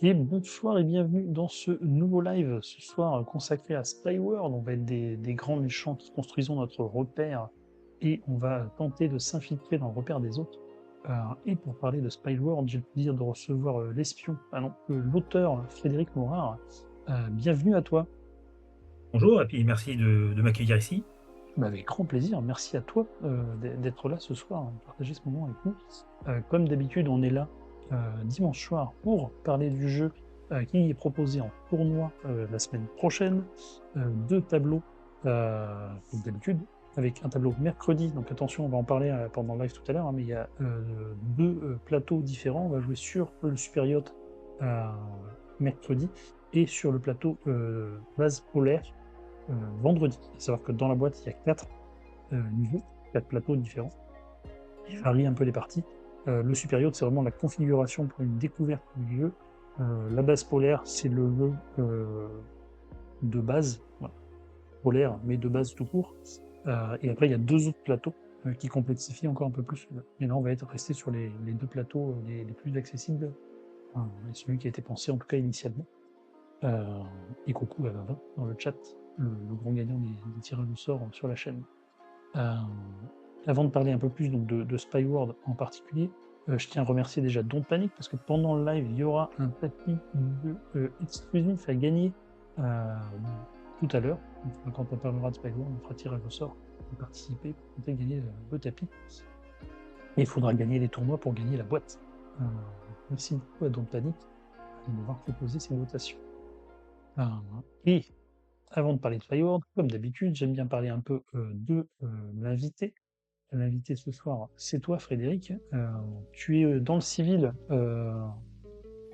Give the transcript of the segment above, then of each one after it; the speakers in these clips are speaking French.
Et bonsoir et bienvenue dans ce nouveau live, ce soir consacré à Spyworld. On va être des grands méchants qui construisons notre repère et on va tenter de s'infiltrer dans le repère des autres. Et pour parler de Spyworld, j'ai le plaisir de recevoir l'espion, l'auteur Frédéric Morard. Bienvenue à toi. Bonjour et puis merci de m'accueillir ici. Bah, avec grand plaisir, merci à toi d'être là ce soir, de partager ce moment avec nous. Comme d'habitude, on est là dimanche soir pour parler du jeu qui est proposé en tournoi la semaine prochaine. Deux tableaux, comme d'habitude, avec un tableau mercredi, donc attention, on va en parler pendant le live tout à l'heure, hein, mais il y a deux plateaux différents. On va jouer sur le Super Yacht mercredi et sur le plateau base polaire vendredi. À savoir que dans la boîte, il y a 4 niveaux, 4 plateaux différents. Ils varient un peu les parties. Le Super Yacht, c'est vraiment la configuration pour une découverte du jeu. La base polaire, c'est le jeu de base, voilà, polaire, mais de base tout court. Et après, il y a deux autres plateaux qui complexifient encore un peu plus. Et là, on va être resté sur les deux plateaux les plus accessibles, et celui qui a été pensé en tout cas initialement. Et coucou à Vava dans le chat, le grand gagnant des tirages au sort sur la chaîne. Euh, Avant de parler un peu plus donc, de Spyworld en particulier, je tiens à remercier déjà Don't Panic parce que pendant le live, il y aura un tapis exclusif à gagner euh, tout à l'heure. Quand on parlera de Spyworld, on fera tirage au sort pour participer, pour tenter de gagner le tapis. Et il faudra gagner les tournois pour gagner la boîte. Merci beaucoup à Don't Panic de m'avoir proposé ces votations. Et avant de parler de Spyworld, comme d'habitude, j'aime bien parler un peu de l'invité. L'invité ce soir, c'est toi, Frédéric. Tu es dans le civil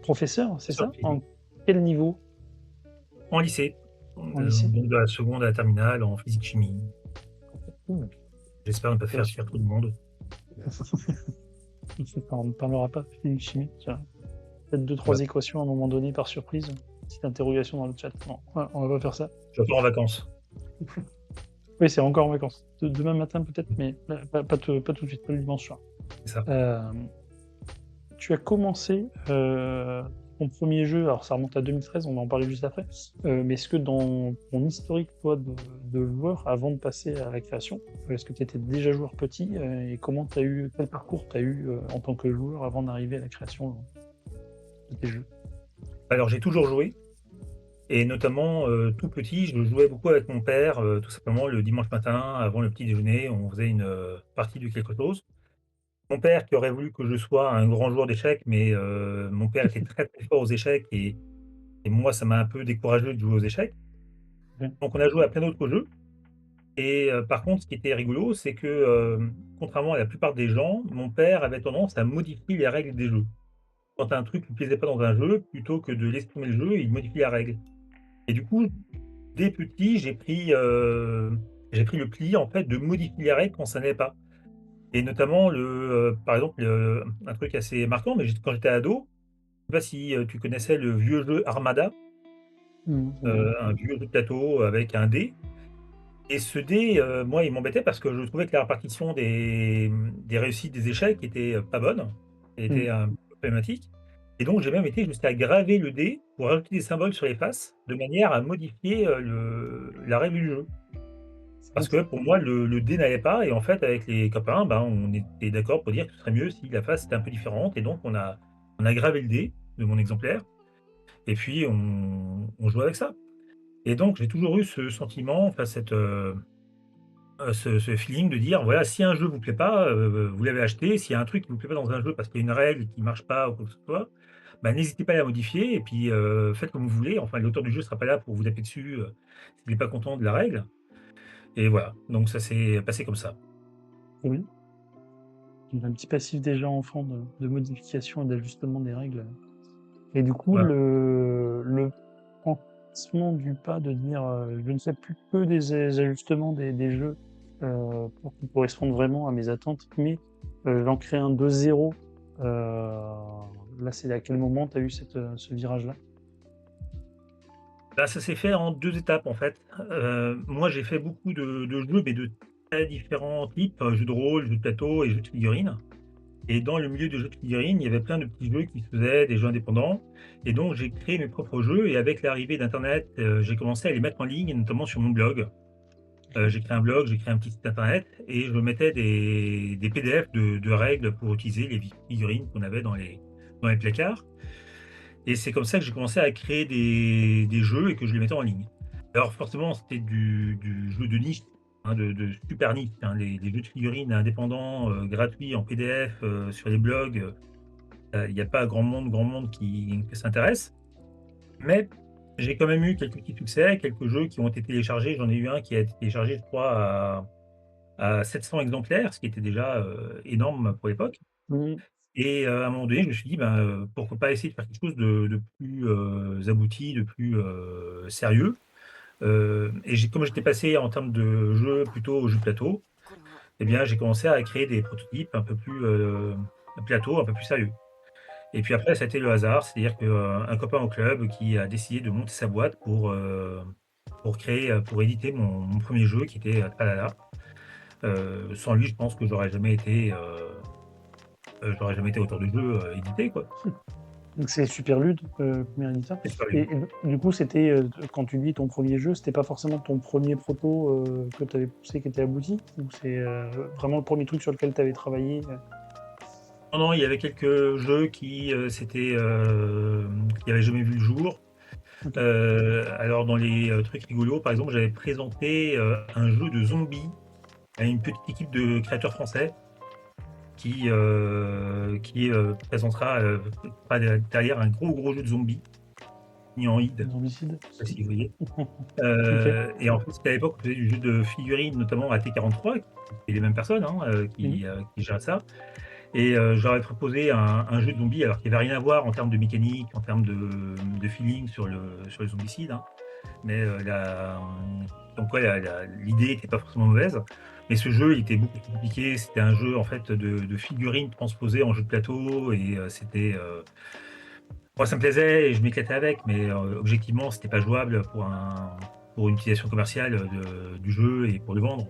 professeur, c'est ça? Surprise. En quel niveau En lycée, en lycée? donc de la seconde à la terminale en physique-chimie. Ouh, J'espère ne pas faire félicitations. fuir tout le monde. On ne parlera pas de physique chimie. Tiens, peut-être deux, Ouais. trois équations à un moment donné par surprise. Petite interrogation dans le chat. Non, on va pas faire ça. Je pars en vacances. Oui, c'est encore en vacances. Demain matin peut-être, mais pas tout de suite, pas le dimanche soir. C'est ça. Euh, Tu as commencé ton premier jeu, alors ça remonte à 2013, on va en parler juste après, mais est-ce que dans ton historique toi, de joueur, avant de passer à la création, est-ce que tu étais déjà joueur petit et quel parcours tu as eu en tant que joueur avant d'arriver à la création de tes jeux? Alors j'ai toujours joué et notamment tout petit, je jouais beaucoup avec mon père, tout simplement le dimanche matin avant le petit déjeuner, on faisait une partie de quelque chose. Mon père qui aurait voulu que je sois un grand joueur d'échecs, mais mon père était très très fort aux échecs et moi ça m'a un peu découragé de jouer aux échecs. Ouais. Donc on a joué à plein d'autres jeux. Et par contre, ce qui était rigolo, c'est que, contrairement à la plupart des gens, mon père avait tendance à modifier les règles des jeux. Quand un truc lui plaisait pas dans un jeu, plutôt que de laisser tomber le jeu, il modifie la règle. Et du coup, dès petit, j'ai pris le pli, en fait, de modifier les règles quand ça n'allait pas. Et notamment par exemple, un truc assez marquant, mais quand j'étais ado, je sais pas si, tu connaissais le vieux jeu Armada, Non. un vieux jeu de plateau avec un dé. Et ce dé, moi, il m'embêtait parce que je trouvais que la répartition des réussites des échecs était, pas bonne, Mm. était un peu problématique. Et donc j'ai même été jusqu'à graver le dé pour rajouter des symboles sur les faces, de manière à modifier, le la règle du jeu. Parce que pour moi, le dé n'allait pas et en fait, avec les copains, ben, on était d'accord pour dire que ce serait mieux si la face était un peu différente et donc on a gravé le dé de mon exemplaire et puis on jouait avec ça. Et donc j'ai toujours eu ce sentiment, enfin ce feeling de dire: «Voilà, si un jeu vous plaît pas, vous l'avez acheté, s'il y a un truc qui vous plaît pas dans un jeu parce qu'il y a une règle qui marche pas ou quoi que ce soit, bah, n'hésitez pas à la modifier et puis, faites comme vous voulez. Enfin, l'auteur du jeu sera pas là pour vous taper dessus, s'il est pas content de la règle» et voilà, donc ça s'est passé comme ça. Oui, j'ai un petit passif déjà enfant de modification et d'ajustement des règles. Et du coup, Voilà. le franchissement du pas de dire je ne fais plus que des ajustements des jeux pour qu'ils correspondent vraiment à mes attentes, mais j'en crée un de zéro. Là, c'est à quel moment tu as eu ce virage-là? Bah, ça s'est fait en 2 étapes, en fait. Moi, j'ai fait beaucoup de jeux, mais de très différents types, jeux de rôle, jeux de plateau et jeux de figurines et dans le milieu des jeux de figurines, il y avait plein de petits jeux qui se faisaient, des jeux indépendants et donc j'ai créé mes propres jeux et avec l'arrivée d'internet, j'ai commencé à les mettre en ligne, notamment sur mon blog. OK. J'ai créé un blog, j'ai créé un petit site internet et je mettais des PDF de règles pour utiliser les figurines qu'on avait dans les placards et c'est comme ça que j'ai commencé à créer des jeux et que je les mettais en ligne. Alors forcément, c'était du jeu de niche, hein, de super niche, hein, les jeux de figurines indépendants, gratuits en PDF, sur les blogs, il y a pas grand monde qui s'intéresse. Mais j'ai quand même eu quelques petits succès, quelques jeux qui ont été téléchargés. J'en ai eu un qui a été téléchargé, je crois, à 700 exemplaires, ce qui était déjà, énorme pour l'époque Mmh. et à un moment donné, je me suis dit: «Ben, pourquoi pas essayer de faire quelque chose de plus, abouti, de plus, sérieux?» Et comme j'étais passé en termes de jeux plutôt aux jeux de plateau, eh bien, j'ai commencé à créer des prototypes un peu plus, plateau, un peu plus sérieux. Et puis après, ça a été le hasard, c'est-à-dire que, un copain au club qui a décidé de monter sa boîte pour créer, pour éditer mon 1er jeu qui était, Tralala. Sans lui, je pense que j'aurais jamais été auteur de jeu, édité, quoi. Donc c'est Superlude, 1er éditeur C'est super et lui. du coup, c'était, quand tu dis ton premier jeu, c'était pas forcément ton premier proto, que tu avais poussé qui était abouti? Ou c'est, vraiment le premier truc sur lequel tu avais travaillé, Non, non, il y avait quelques jeux qui avaient jamais vu le jour. OK. Alors dans les, trucs rigolos, par exemple, j'avais présenté, un jeu de zombies à une petite équipe de créateurs français présentera, pas derrière un gros jeu de zombies mis en id, Zombicide? je sais pas si vous voyez? OK. Et en fait, c'était à l'époque, on faisait du jeu de figurines, notamment à T43, c'est les mêmes personnes, hein, Mmh. qui géraient ça et je leur ai proposé un jeu de zombies alors qu'il y avait rien à voir en termes de mécanique, en termes de feeling sur le zombicide, hein. Mais comme quoi l'idée était pas forcément mauvaise. Mais ce jeu, il était beaucoup plus compliqué. C'était un jeu en fait de figurines transposées en jeu de plateau et moi ça me plaisait et je m'éclatais avec, mais objectivement, c'était pas jouable pour une utilisation commerciale, du jeu et pour le vendre.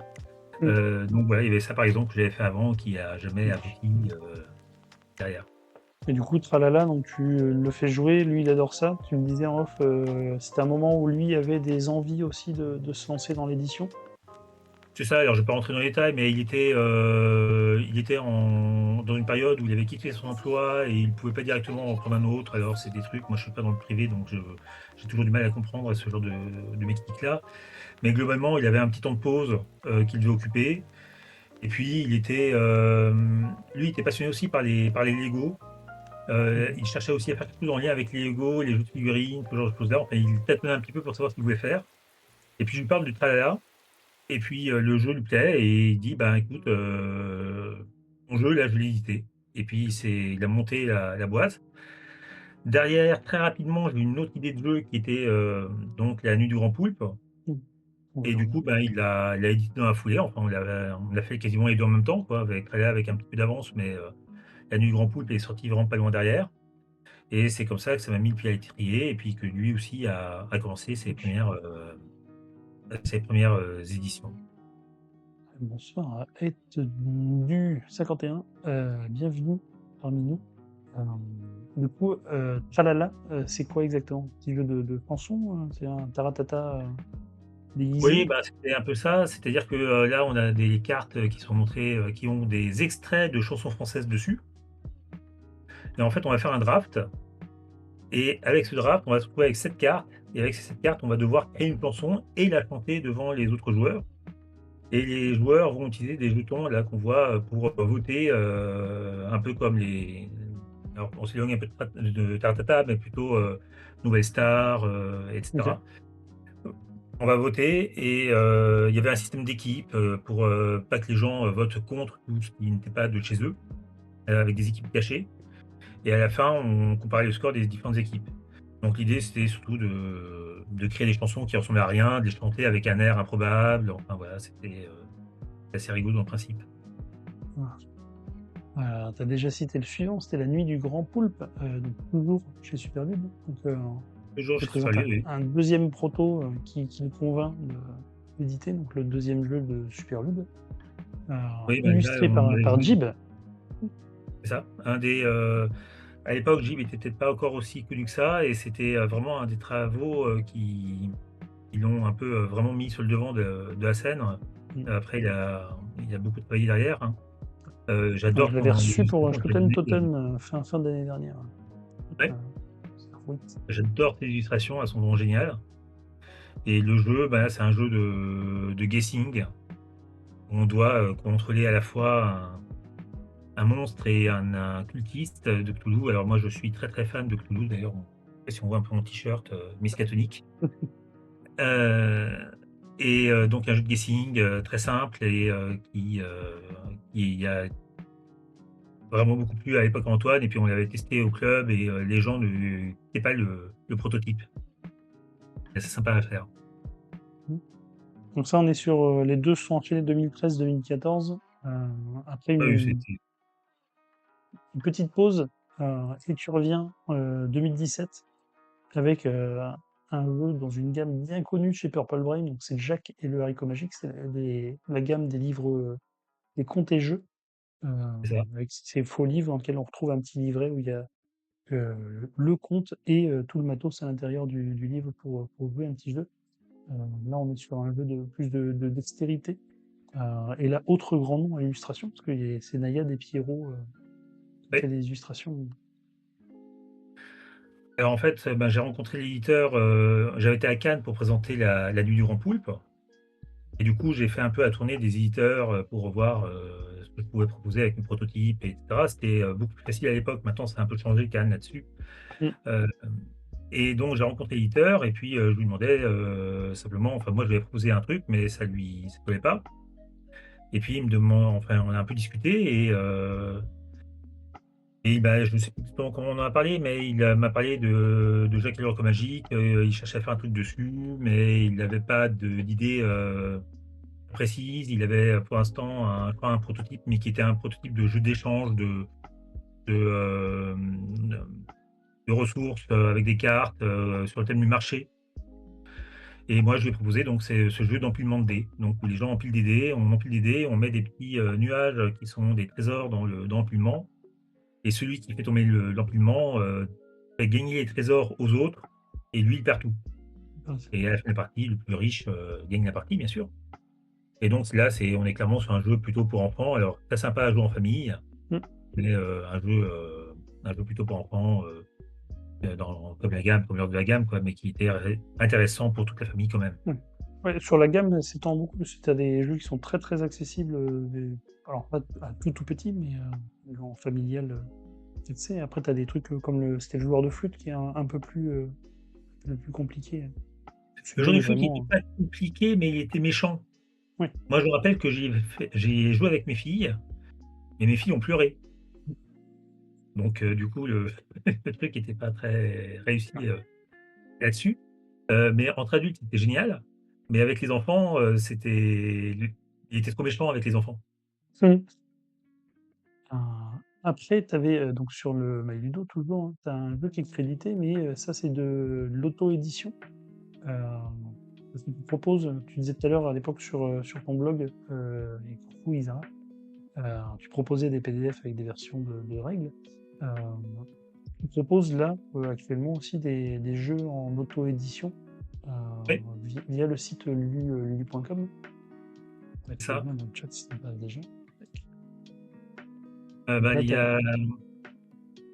Mmh. Donc voilà, il y avait ça par exemple que j'avais fait avant qui a jamais abouti, derrière. Et du coup, Tralala, donc tu le fais jouer, lui il adore ça. Tu me disais en off, c'était un moment où lui avait des envies aussi de se lancer dans l'édition? C'est ça, alors je vais pas rentrer dans les détails, mais il était dans une période où il avait quitté son emploi et il pouvait pas directement en prendre un autre. Alors c'est des trucs, moi je suis pas dans le privé, donc j'ai toujours du mal à comprendre ce genre de mécanique-là. Mais globalement, il avait un petit temps de pause, qu'il devait occuper. Et puis lui, il était passionné aussi par les Lego. OK. Il cherchait aussi à faire quelque chose en lien avec les Lego, les jeux de figurines, ce genre de choses-là. Enfin, il tâtonnait un petit peu pour savoir ce qu'il voulait faire. Et puis je lui parle du tralala. Et puis, le jeu lui plaît et il dit: «Ben, écoute, ton jeu là, je l'ai édité» et puis il a monté la boîte. Derrière, très rapidement, j'ai eu une autre idée de jeu qui était, donc La Nuit du Grand Poulpe Mmh. et du coup, ben, il l'a édité dans la foulée. Enfin, on l'a fait quasiment les 2 en même temps, quoi, avec un petit peu d'avance, mais, La Nuit du Grand Poulpe est sorti vraiment pas loin derrière et c'est comme ça que ça m'a mis le pied à l'étrier et puis que lui aussi a commencé ses premières éditions. Bonsoir à du 51, bienvenue parmi nous. Du coup, Tralala, c'est quoi exactement? Un petit jeu de chansons, c'est un taratata, Oui, déguisé? bah, c'était un peu ça, c'est-à-dire que, là, on a des cartes, qui sont montrées, qui ont des extraits de chansons françaises dessus et en fait, on va faire un draft et avec ce draft, on va se retrouver avec 7 cartes et avec ces 7 cartes, on va devoir créer une chanson et la chanter devant les autres joueurs et les joueurs vont utiliser des jetons là qu'on voit, pour, voter, un peu comme alors on s'éloigne un peu de Taratata, mais plutôt, Nouvelle Star, et OK. cetera. On va voter et il y avait un système d'équipe, pour, pas que les gens, votent contre tout ce qui n'était pas de chez eux, avec des équipes cachées et à la fin, on comparait le score des différentes équipes. Donc l'idée, c'était surtout de créer des chansons qui ressemblaient à rien, de les chanter avec un air improbable, enfin voilà, c'était, assez rigolo dans le principe. Ah. Tu as déjà cité le suivant, c'était La Nuit du Grand Poulpe, donc toujours chez Superlube. Donc, Toujours tu chez présentes Superlieu, oui. un 2e proto, qui me convainc d'éditer, donc le 2e jeu de Superlube, Oui, bah, là, illustré on avait par joué Jib. c'est ça. À l'époque, Jib était peut-être pas encore aussi connu que ça et c'était, vraiment un des travaux, qui l'ont un peu, vraiment mis sur le devant de la scène. Mmh. Après il a beaucoup travaillé derrière, hein. Ouais, je J'adore l'avais quand les reçu pour illustrations sont Splatoon animées, Totem, fin d'année dernière. ouais, Heu, Starfruit. j'adore ces illustrations, elles sont vraiment géniales et le jeu, bah, c'est un jeu de guessing où on doit, contrôler à la fois un monstre et un cultiste de Cthulhu. Alors moi, je suis très, très fan de Cthulhu d'ailleurs, si on voit un peu mon t-shirt, Miskatonic. Heu donc un jeu de guessing, très simple et qui a vraiment beaucoup plu à l'époque à Antoine et puis on l'avait testé au club et les gens ne quittaient pas le prototype. C'est assez sympa à faire. Mmh. Donc ça, on est sur, les 2 se sont enchaînés 2013-2014. Après Ah oui, une petite pause, et tu reviens, 2017 avec, un jeu dans une gamme bien connue chez Purple Brain, donc c'est Jack et le haricot magique, c'est la gamme des livres, des contes et jeux, heu, c'est ça. avec ces faux livres dans lesquels on retrouve un petit livret où il y a, le conte et tout le matos à l'intérieur du livre pour jouer un petit jeu. Heu, Là, on est sur un jeu de plus de dextérité, et là, autre grand nom à l'illustration, parce que c'est Nayad et Pierrot, qui fait Ouais. des illustrations. Alors en fait, ben, j'ai rencontré l'éditeur, j'avais été à Cannes pour présenter la Nuit du Grand Poulpe et du coup, j'ai fait un peu la tournée des éditeurs, pour voir, ce que je pouvais proposer avec mes prototypes et cetera. C'était, beaucoup plus facile à l'époque. Maintenant, ça a un peu changé Cannes là-dessus. Mmh. Hem Et donc j'ai rencontré l'éditeur et puis, je lui demandais, simplement enfin moi je lui avais proposé un truc, mais ça collait pas et puis il me demande enfin on a un peu discuté et bah, je ne sais plus exactement comment on en a parlé, mais m'a parlé de Jacques et le Requin Magique, il cherchait à faire un truc dessus, mais il n'avait pas d'idée, précise. Il avait, pour l'instant un je crois un prototype, mais qui était un prototype de jeu d'échange de, de ressources, avec des cartes, sur le thème du marché. Et moi, je lui ai proposé donc c'est ce jeu d'empilement de dés, donc où les gens empilent des dés, on empile des dés, on met des petits, nuages, qui sont des trésors dans l'empilement et celui qui fait tomber l'empilement, fait gagner les trésors aux autres et lui, il perd tout et à la fin de la partie, le plus riche, gagne la partie, bien sûr et donc là, on est clairement sur un jeu plutôt pour enfants. Alors très sympa à jouer en famille, Mmh. mais un jeu plutôt pour enfants, comme la gamme, comme l'ordre de la gamme, quoi, mais qui était intéressant pour toute la famille quand même. Ouais. Ouais, sur la gamme, elle s'étend beaucoup parce que tu as des jeux qui sont très, très accessibles, alors pas à tout petit, mais en familial, tu sais. Après, tu as des trucs, comme c'était le joueur de flûte qui est un peu plus compliqué. Le Celui-là, genre il de est flûte, il vraiment, était pas compliqué, mais il était méchant. ouais. Moi, je me rappelle que j'ai joué avec mes filles et mes filles ont pleuré. Donc du coup, le truc était pas très réussi, là-dessus. Mais entre adultes, c'était génial, mais avec les enfants, il était trop méchant avec les enfants. Mmh. Après, tu avais, donc sur le My Ludo toujours, hein, tu as un jeu qui est crédité, mais ça, c'est de l'auto-édition. Parce qu'ils te proposent, tu disais tout à l'heure à l'époque sur ton blog, et coucou Isara, tu proposais des PDF avec des versions de règles. Euh, Ils proposent là, actuellement aussi des jeux en auto-édition, euh, Oui, via le site lulu.com. On va c'est mettre le ça. lien dans le chat si ça passe déjà. Donc Bah, là, il y a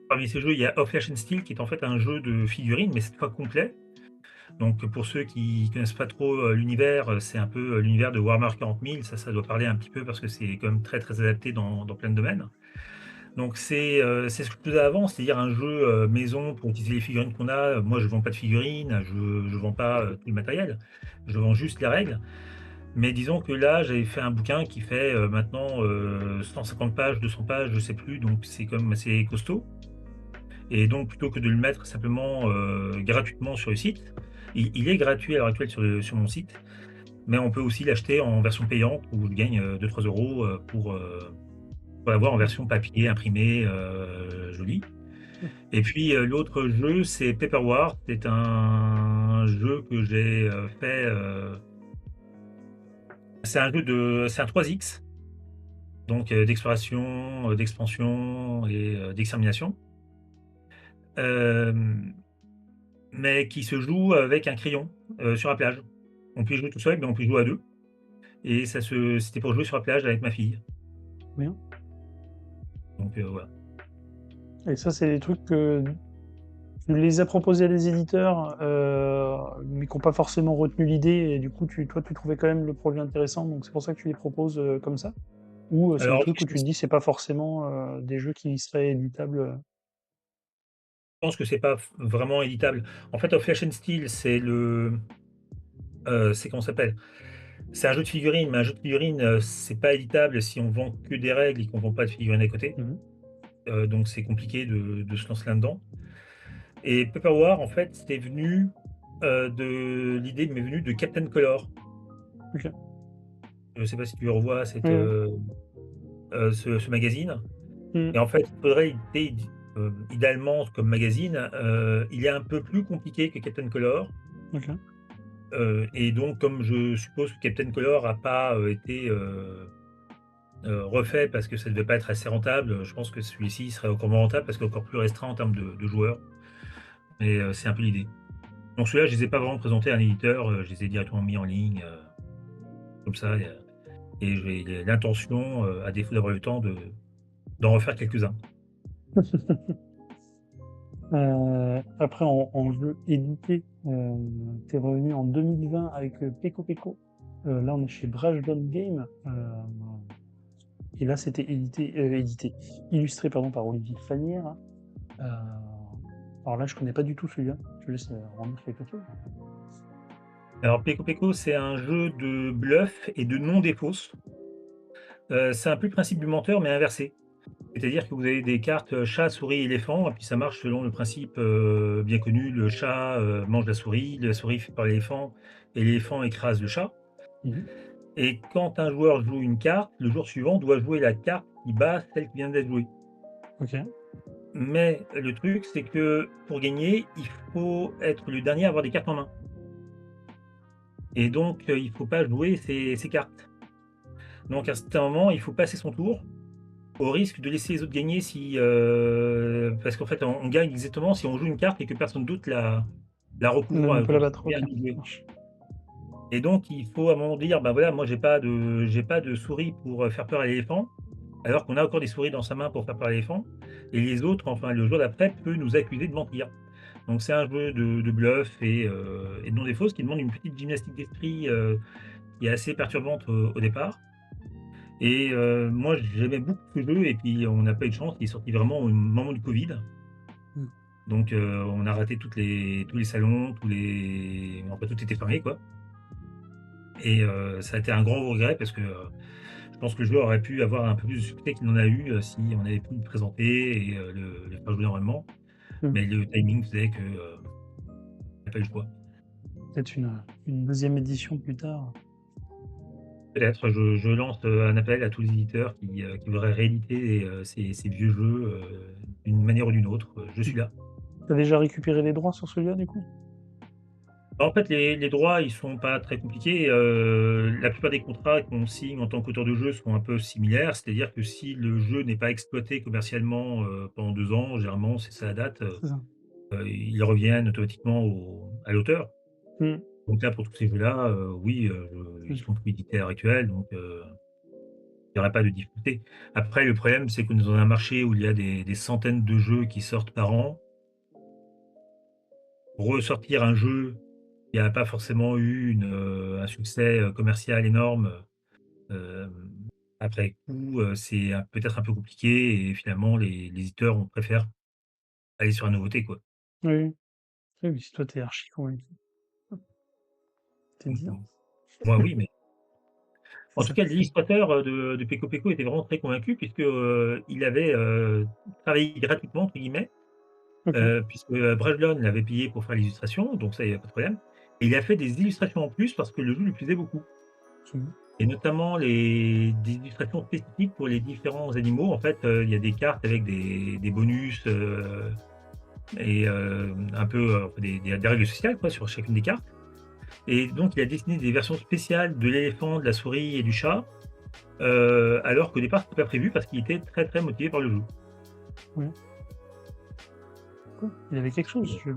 parmi ces jeux, il y a Of Flesh and Steel qui est en fait un jeu de figurines, mais cette fois complet. Donc pour ceux qui connaissent pas trop, l'univers, c'est un peu, l'univers de Warhammer 40 000. Ça doit parler un petit peu parce que c'est quand même très, très adapté dans plein de domaines. Donc c'est ce que je faisais avant, c'est-à-dire un jeu, maison pour utiliser les figurines qu'on a. Moi, je vends pas de figurines, je vends pas, tout le matériel. Je vends juste les règles. Mais disons que là, j'avais fait un bouquin qui fait, maintenant, 150 pages, 200 pages, je sais plus, donc c'est quand même assez costaud et donc plutôt que de le mettre simplement, gratuitement sur le site, il est gratuit à l'heure actuelle sur mon site, mais on peut aussi l'acheter en version payante où je gagne, 2-3 €, pour l'avoir en version papier, imprimé, joli. Et puis, l'autre jeu, c'est Paper War. C'est un jeu que j'ai, fait, c'est un 3X donc d'exploration, d'expansion et d'extermination. Hem, mais qui se joue avec un crayon, sur la plage. On peut y jouer tout seul, mais on peut jouer à 2 et c'était pour jouer sur la plage avec ma fille. Bien. Donc voilà. Et ça, c'est des trucs que tu les as proposés à des éditeurs, mais qui n'ont pas forcément retenu l'idée, et du coup, toi, tu trouvais quand même le projet intéressant, donc c'est pour ça que tu les proposes comme ça? Ou c'est des Alors trucs où tu te dis c'est pas forcément des jeux qui seraient éditables? je pense que c'est pas vraiment éditable. En fait, Flash and Steel, c'est comment ça s'appelle? C'est un jeu de figurines, mais un jeu de figurines, c'est pas éditable si on vend que des règles et qu'on vend pas de figurines à côté. Mhm. Donc c'est compliqué de se lancer là-dedans. Et Paper War, en fait, l'idée m'est venue de Captain Color. Ok. Je sais pas si tu revois Oui, oui. ce magazine. Mhm. Et en fait, il faudrait idéalement comme magazine, il est un peu plus compliqué que Captain Color. Ok. Et donc comme je suppose que Captain Color a pas, été, refait parce que ça devait pas être assez rentable, je pense que celui-ci serait encore moins rentable parce qu'encore plus restreint en termes de joueurs. Mais, c'est un peu l'idée. Donc ceux-là, je les ai pas vraiment présentés à un éditeur, je les ai directement mis en ligne, comme ça et j'ai l'intention, à défaut d'avoir eu le temps d'en refaire quelques-uns. Après, en jeu édité, t'es revenu en 2020 avec Peko Peko. Là, on est chez Brajlon Game. Et là, c'était illustré pardon, par Olivier Fanière. Euh, alors là, je connais pas du tout celui-là. Je laisse rendre quelque chose. Alors Peko Peko, c'est un jeu de bluff et de non-défausse. C'est un peu le principe du menteur, mais inversé. C'est-à-dire que vous avez des cartes, chat, souris, éléphant et puis ça marche selon le principe, bien connu, le chat, mange la souris fait par l'éléphant et l'éléphant écrase le chat. Mhm. Et quand un joueur joue une carte, le joueur suivant doit jouer la carte qui bat celle qui vient d'être jouée. Ok. Mais le truc, c'est que pour gagner, il faut être le dernier à avoir des cartes en main. Et donc, il faut pas jouer ses cartes. Donc à un certain moment, il faut passer son tour, au risque de laisser les autres gagner parce qu'en fait, on gagne exactement si on joue une carte et que personne d'autre la recouvre, On peut la battre. vient Ok. à nous jouer. Marche. Et donc il faut à un moment dire: «Bah, voilà, moi j'ai pas de souris pour, faire peur à l'éléphant», alors qu'on a encore des souris dans sa main pour faire peur à l'éléphant et les autres, enfin le joueur d'après peut nous accuser de mentir. Donc c'est un jeu de bluff et de non-défausse qui demande une petite gymnastique d'esprit, qui est assez perturbante au départ. Et moi, j'aimais beaucoup ce jeu et puis on n'a pas eu de chance, il est sorti vraiment au moment du covid. Mm. Donc on a raté tous les salons, enfin tout était fermé quoi et ça a été un grand regret parce que, je pense que le jeu aurait pu avoir un peu plus de succès qu'il n'en a eu, si on avait pu le présenter et le faire jouer normalement. Mm. Mais le timing faisait que, on a pas eu le choix. Peut-être une deuxième édition plus tard. Peut-être, je lance, un appel à tous les éditeurs qui voudraient rééditer ces vieux jeux, d'une manière ou d'une autre, je Mm. suis là. T'as déjà récupéré les droits sur celui-là, du coup? En fait, les droits, ils sont pas très compliqués, la plupart des contrats qu'on signe en tant qu'auteur de jeu sont un peu similaires. C'est-à-dire que si le jeu n'est pas exploité commercialement, pendant 2 ans, généralement c'est ça la date, C'est ça. ils reviennent automatiquement à l'auteur. Mm. Donc là, pour tous ces jeux-là, oui, ils Mm. sont plus édités à l'heure actuelle, donc il y aurait pas de difficulté. Après, le problème, c'est que nous avons un marché où il y a des centaines de jeux qui sortent par an. Ressortir un jeu qui a pas forcément eu un succès, commercial énorme, hem, après coup, c'est peut-être un peu compliqué et finalement les éditeurs, on préfère aller sur la nouveauté, quoi. Oui, oui. Oui, oui, si toi t'es archi convaincu. T'es Donc dit, hein. moi oui, mais C'est en tout ça. cas l'illustrateur, de Peko Peko était vraiment très convaincu puisque, il avait, «travaillé gratuitement» entre guillemets, Ok. puisque, Brajlon l'avait payé pour faire l'illustration, donc ça, il y a pas de problème et il a fait des illustrations en plus parce que le jeu lui plaisait beaucoup. C'est bon. Et notamment des illustrations spécifiques pour les différents animaux. En fait, il y a des cartes avec des bonus, et un peu, des règles sociales quoi, sur chacune des cartes. Et donc il a dessiné des versions spéciales de l'éléphant, de la souris et du chat. alors qu'au départ, c'était pas prévu parce qu'il était très, très motivé par le jeu. Ouais. Cool. Il y avait quelque chose, je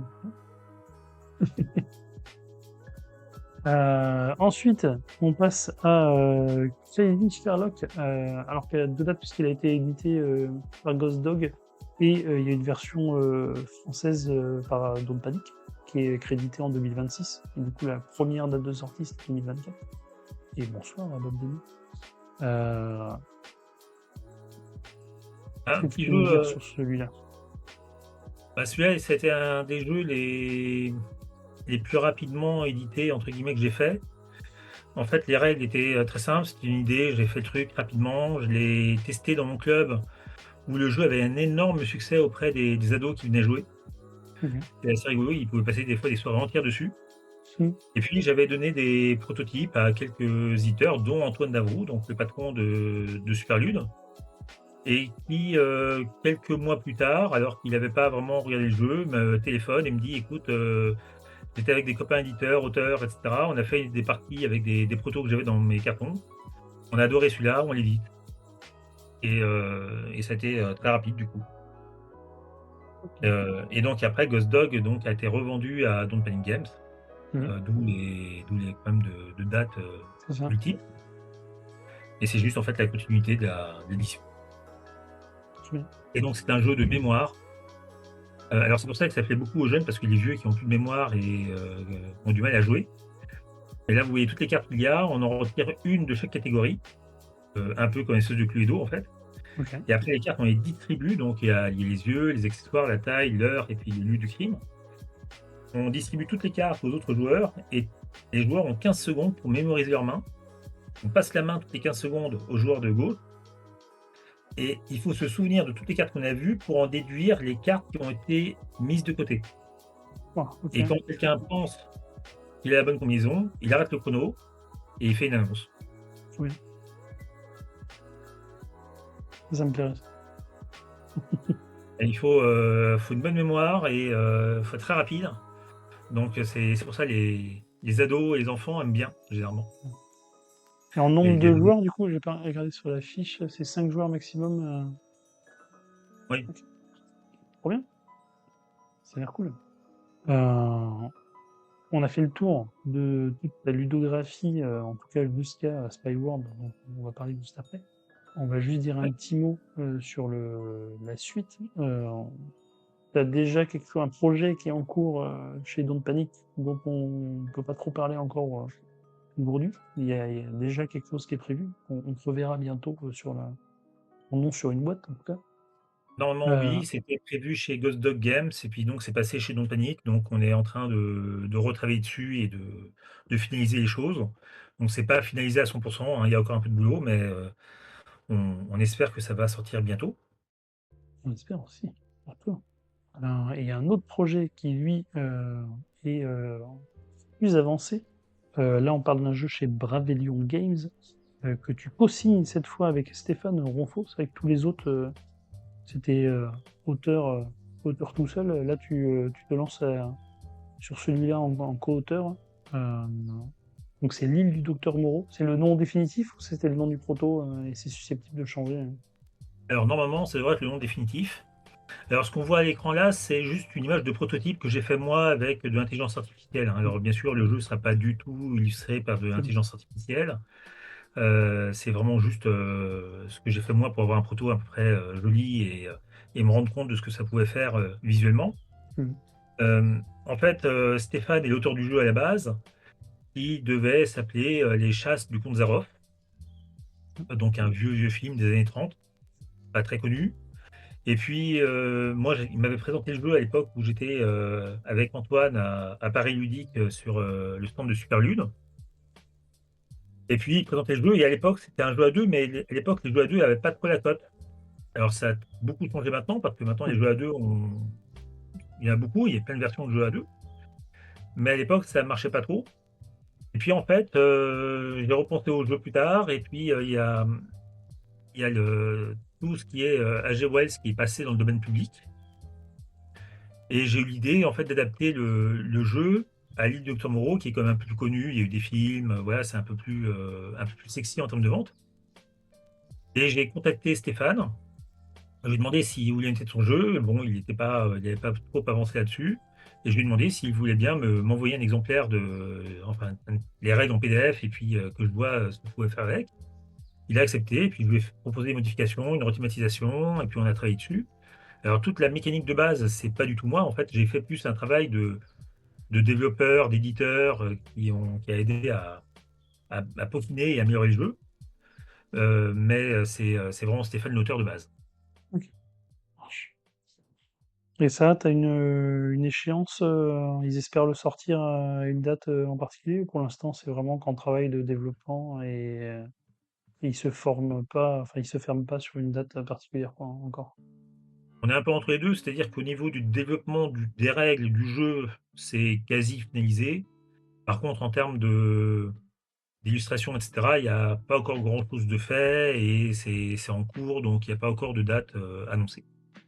ensuite, on passe à Crazy Sherlock, alors qu'elle a 2 dates puisqu'il a été édité par Ghost Dog et il y a une version française par Don't Panic qui est créditée en 2026. Et du coup, la première date de sortie, c'est 2024. Et bonsoir, Bob Denis. Qu'est-ce Un que tu petit peux jeu, nous dire sur celui-là? bah, celui-là, c'était un des jeux les plus rapidement édités, entre guillemets, que j'ai fait. En fait, les règles étaient très simples, c'était une idée, j'ai fait le truc rapidement, je l'ai testé dans mon club où le jeu avait un énorme succès auprès des ados qui venaient jouer. Ok. C'était assez rigolo, ils pouvaient passer des fois des soirées entières dessus. Hmm. Et puis j'avais donné des prototypes à quelques éditeurs, dont Antoine Davroux, donc le patron de Superlude, et qui, quelques mois plus tard, alors qu'il n'avait pas vraiment regardé le jeu, me téléphone et me dit: «Écoute, j'étais avec des copains éditeurs, auteurs et cetera. On a fait des parties avec des protos que j'avais dans mes cartons. On a adoré celui-là, on l'édite». Et ça a été, très rapide du coup. Et donc après Ghost Dog donc a été revendu à Don't Panic Games, Mhm. d'où les problèmes de dates, C'est ça. multiples. Et c'est juste en fait la continuité de l'édition. Très bien. Et donc c'est un jeu de mémoire. Alors c'est pour ça que ça plaît beaucoup aux jeunes parce que les vieux qui ont plus de mémoire et ont du mal à jouer. Et là vous voyez toutes les cartes qu'il y a, on en retire une de chaque catégorie, un peu comme les sauces de Cluedo en fait. Ok. Et après les cartes on les distribue, donc il y a les yeux, les accessoires, la taille, l'heure et puis le lieu du crime. On distribue toutes les cartes aux autres joueurs et les joueurs ont 15 secondes pour mémoriser leurs mains. On passe la main toutes les 15 secondes au joueur de gauche et il faut se souvenir de toutes les cartes qu'on a vues pour en déduire les cartes qui ont été mises de côté. Wow, ok. Et quand quelqu'un pense qu'il a la bonne combinaison, il arrête le chrono et il fait une annonce. Oui. Ça me plairait. Et faut une bonne mémoire et faut être très rapide. Donc c'est pour ça les ados et les enfants aiment bien généralement. Et en Et nombre les de ados, joueurs, du coup, j'ai pas regardé sur la fiche, c'est 5 joueurs maximum. oui. Ok. Trop bien. Ça a l'air cool. Euh, on a fait le tour de toute la ludographie, en tout cas jusqu'à Spyworld, dont on va parler juste après. On va juste dire un Ouais. petit mot sur la suite. Tu as déjà un projet qui est en cours chez Don't Panic, dont on ne peut pas trop parler encore aujourd'hui. Il y a déjà quelque chose qui est prévu. On te reverra bientôt ton nom sur une boîte, en tout cas. Normalement, Euh, oui, c'était prévu chez Ghost Dog Games et puis donc c'est passé chez Don't Panic, donc on est en train de retravailler dessus et de finaliser les choses. Donc c'est pas finalisé à 100 hein, il y a encore un peu de boulot, mais on espère que ça va sortir bientôt. on espère aussi. Surtout. Et il y a un autre projet qui, lui, est plus avancé. Là, on parle d'un jeu chez Bravelion Games que tu co-signes cette fois avec Stéphane Ronfaux. C'est vrai que tous les autres, c'était auteur, auteur tout seul. Là, tu te lances sur celui-là en co-auteur. Euh, donc, c'est l'île du docteur Moreau. C'est le nom définitif ou c'était le nom du proto et c'est susceptible de changer, hein? Alors normalement, ça devrait être le nom définitif. Alors ce qu'on voit à l'écran là, c'est juste une image de prototype que j'ai fait moi avec de l'intelligence artificielle, hein. Alors bien sûr, le jeu ne sera pas du tout illustré par de Très bien. l'intelligence artificielle. C'est vraiment juste, ce que j'ai fait moi pour avoir un proto à peu près, joli et me rendre compte de ce que ça pouvait faire, visuellement. Mhm. En fait, Stéphane est l'auteur du jeu à la base, qui devait s'appeler, Les Chasses du comte Zaroff, donc un vieux, vieux film des années 30, pas très connu. Et puis, moi, il m'avait présenté le jeu à l'époque où j'étais avec Antoine à Paris Ludique sur le stand de Superlude. Et puis, il présentait le jeu. Et à l'époque, c'était un jeu à deux, mais à l'époque, les jeux à deux n'avaient pas trop la cote. Alors, ça a beaucoup changé maintenant parce que maintenant, les Mhm. jeux à deux, il y en a beaucoup. Il y a plein de versions de jeux à deux. Mais à l'époque, ça ne marchait pas trop. Et puis, en fait, j'ai repensé au jeu plus tard. Et puis, il y a tout ce qui est H.G. Wells qui est passé dans le domaine public. Et j'ai eu l'idée en fait d'adapter le jeu à l'île du Docteur Moreau, qui est quand même un peu plus connu. Il y a eu des films, voilà, c'est un peu plus sexy en termes de vente. Et j'ai contacté Stéphane. Je lui ai demandé s'il voulait une tête de son jeu. Bon, il n'avait pas trop avancé là-dessus. Et je lui ai demandé s'il voulait bien m'envoyer un exemplaire enfin, les règles en PDF et puis que je vois ce que je pouvais faire avec. Il a accepté, et puis je lui ai proposé des modifications, une rethématisation, et puis on a travaillé dessus. Alors, toute la mécanique de base, c'est pas du tout moi. En fait, j'ai fait plus un travail de développeur, d'éditeur qui a aidé à peaufiner et améliorer le jeu. Mais c'est vraiment Stéphane l'auteur de base. Ok, ça marche. Et ça, t'as une échéance, ils espèrent le sortir à une date en particulier, ou pour l'instant c'est vraiment qu'en travail de développement et ils se forment pas, enfin ils se ferment pas sur une date particulière quoi, encore. On est un peu entre les deux, c'est-à-dire qu'au niveau du développement des règles du jeu, c'est quasi finalisé. Par contre, en termes d'illustration, etc., il n'y a pas encore grand-chose de fait et c'est en cours, donc il n'y a pas encore de date annoncée.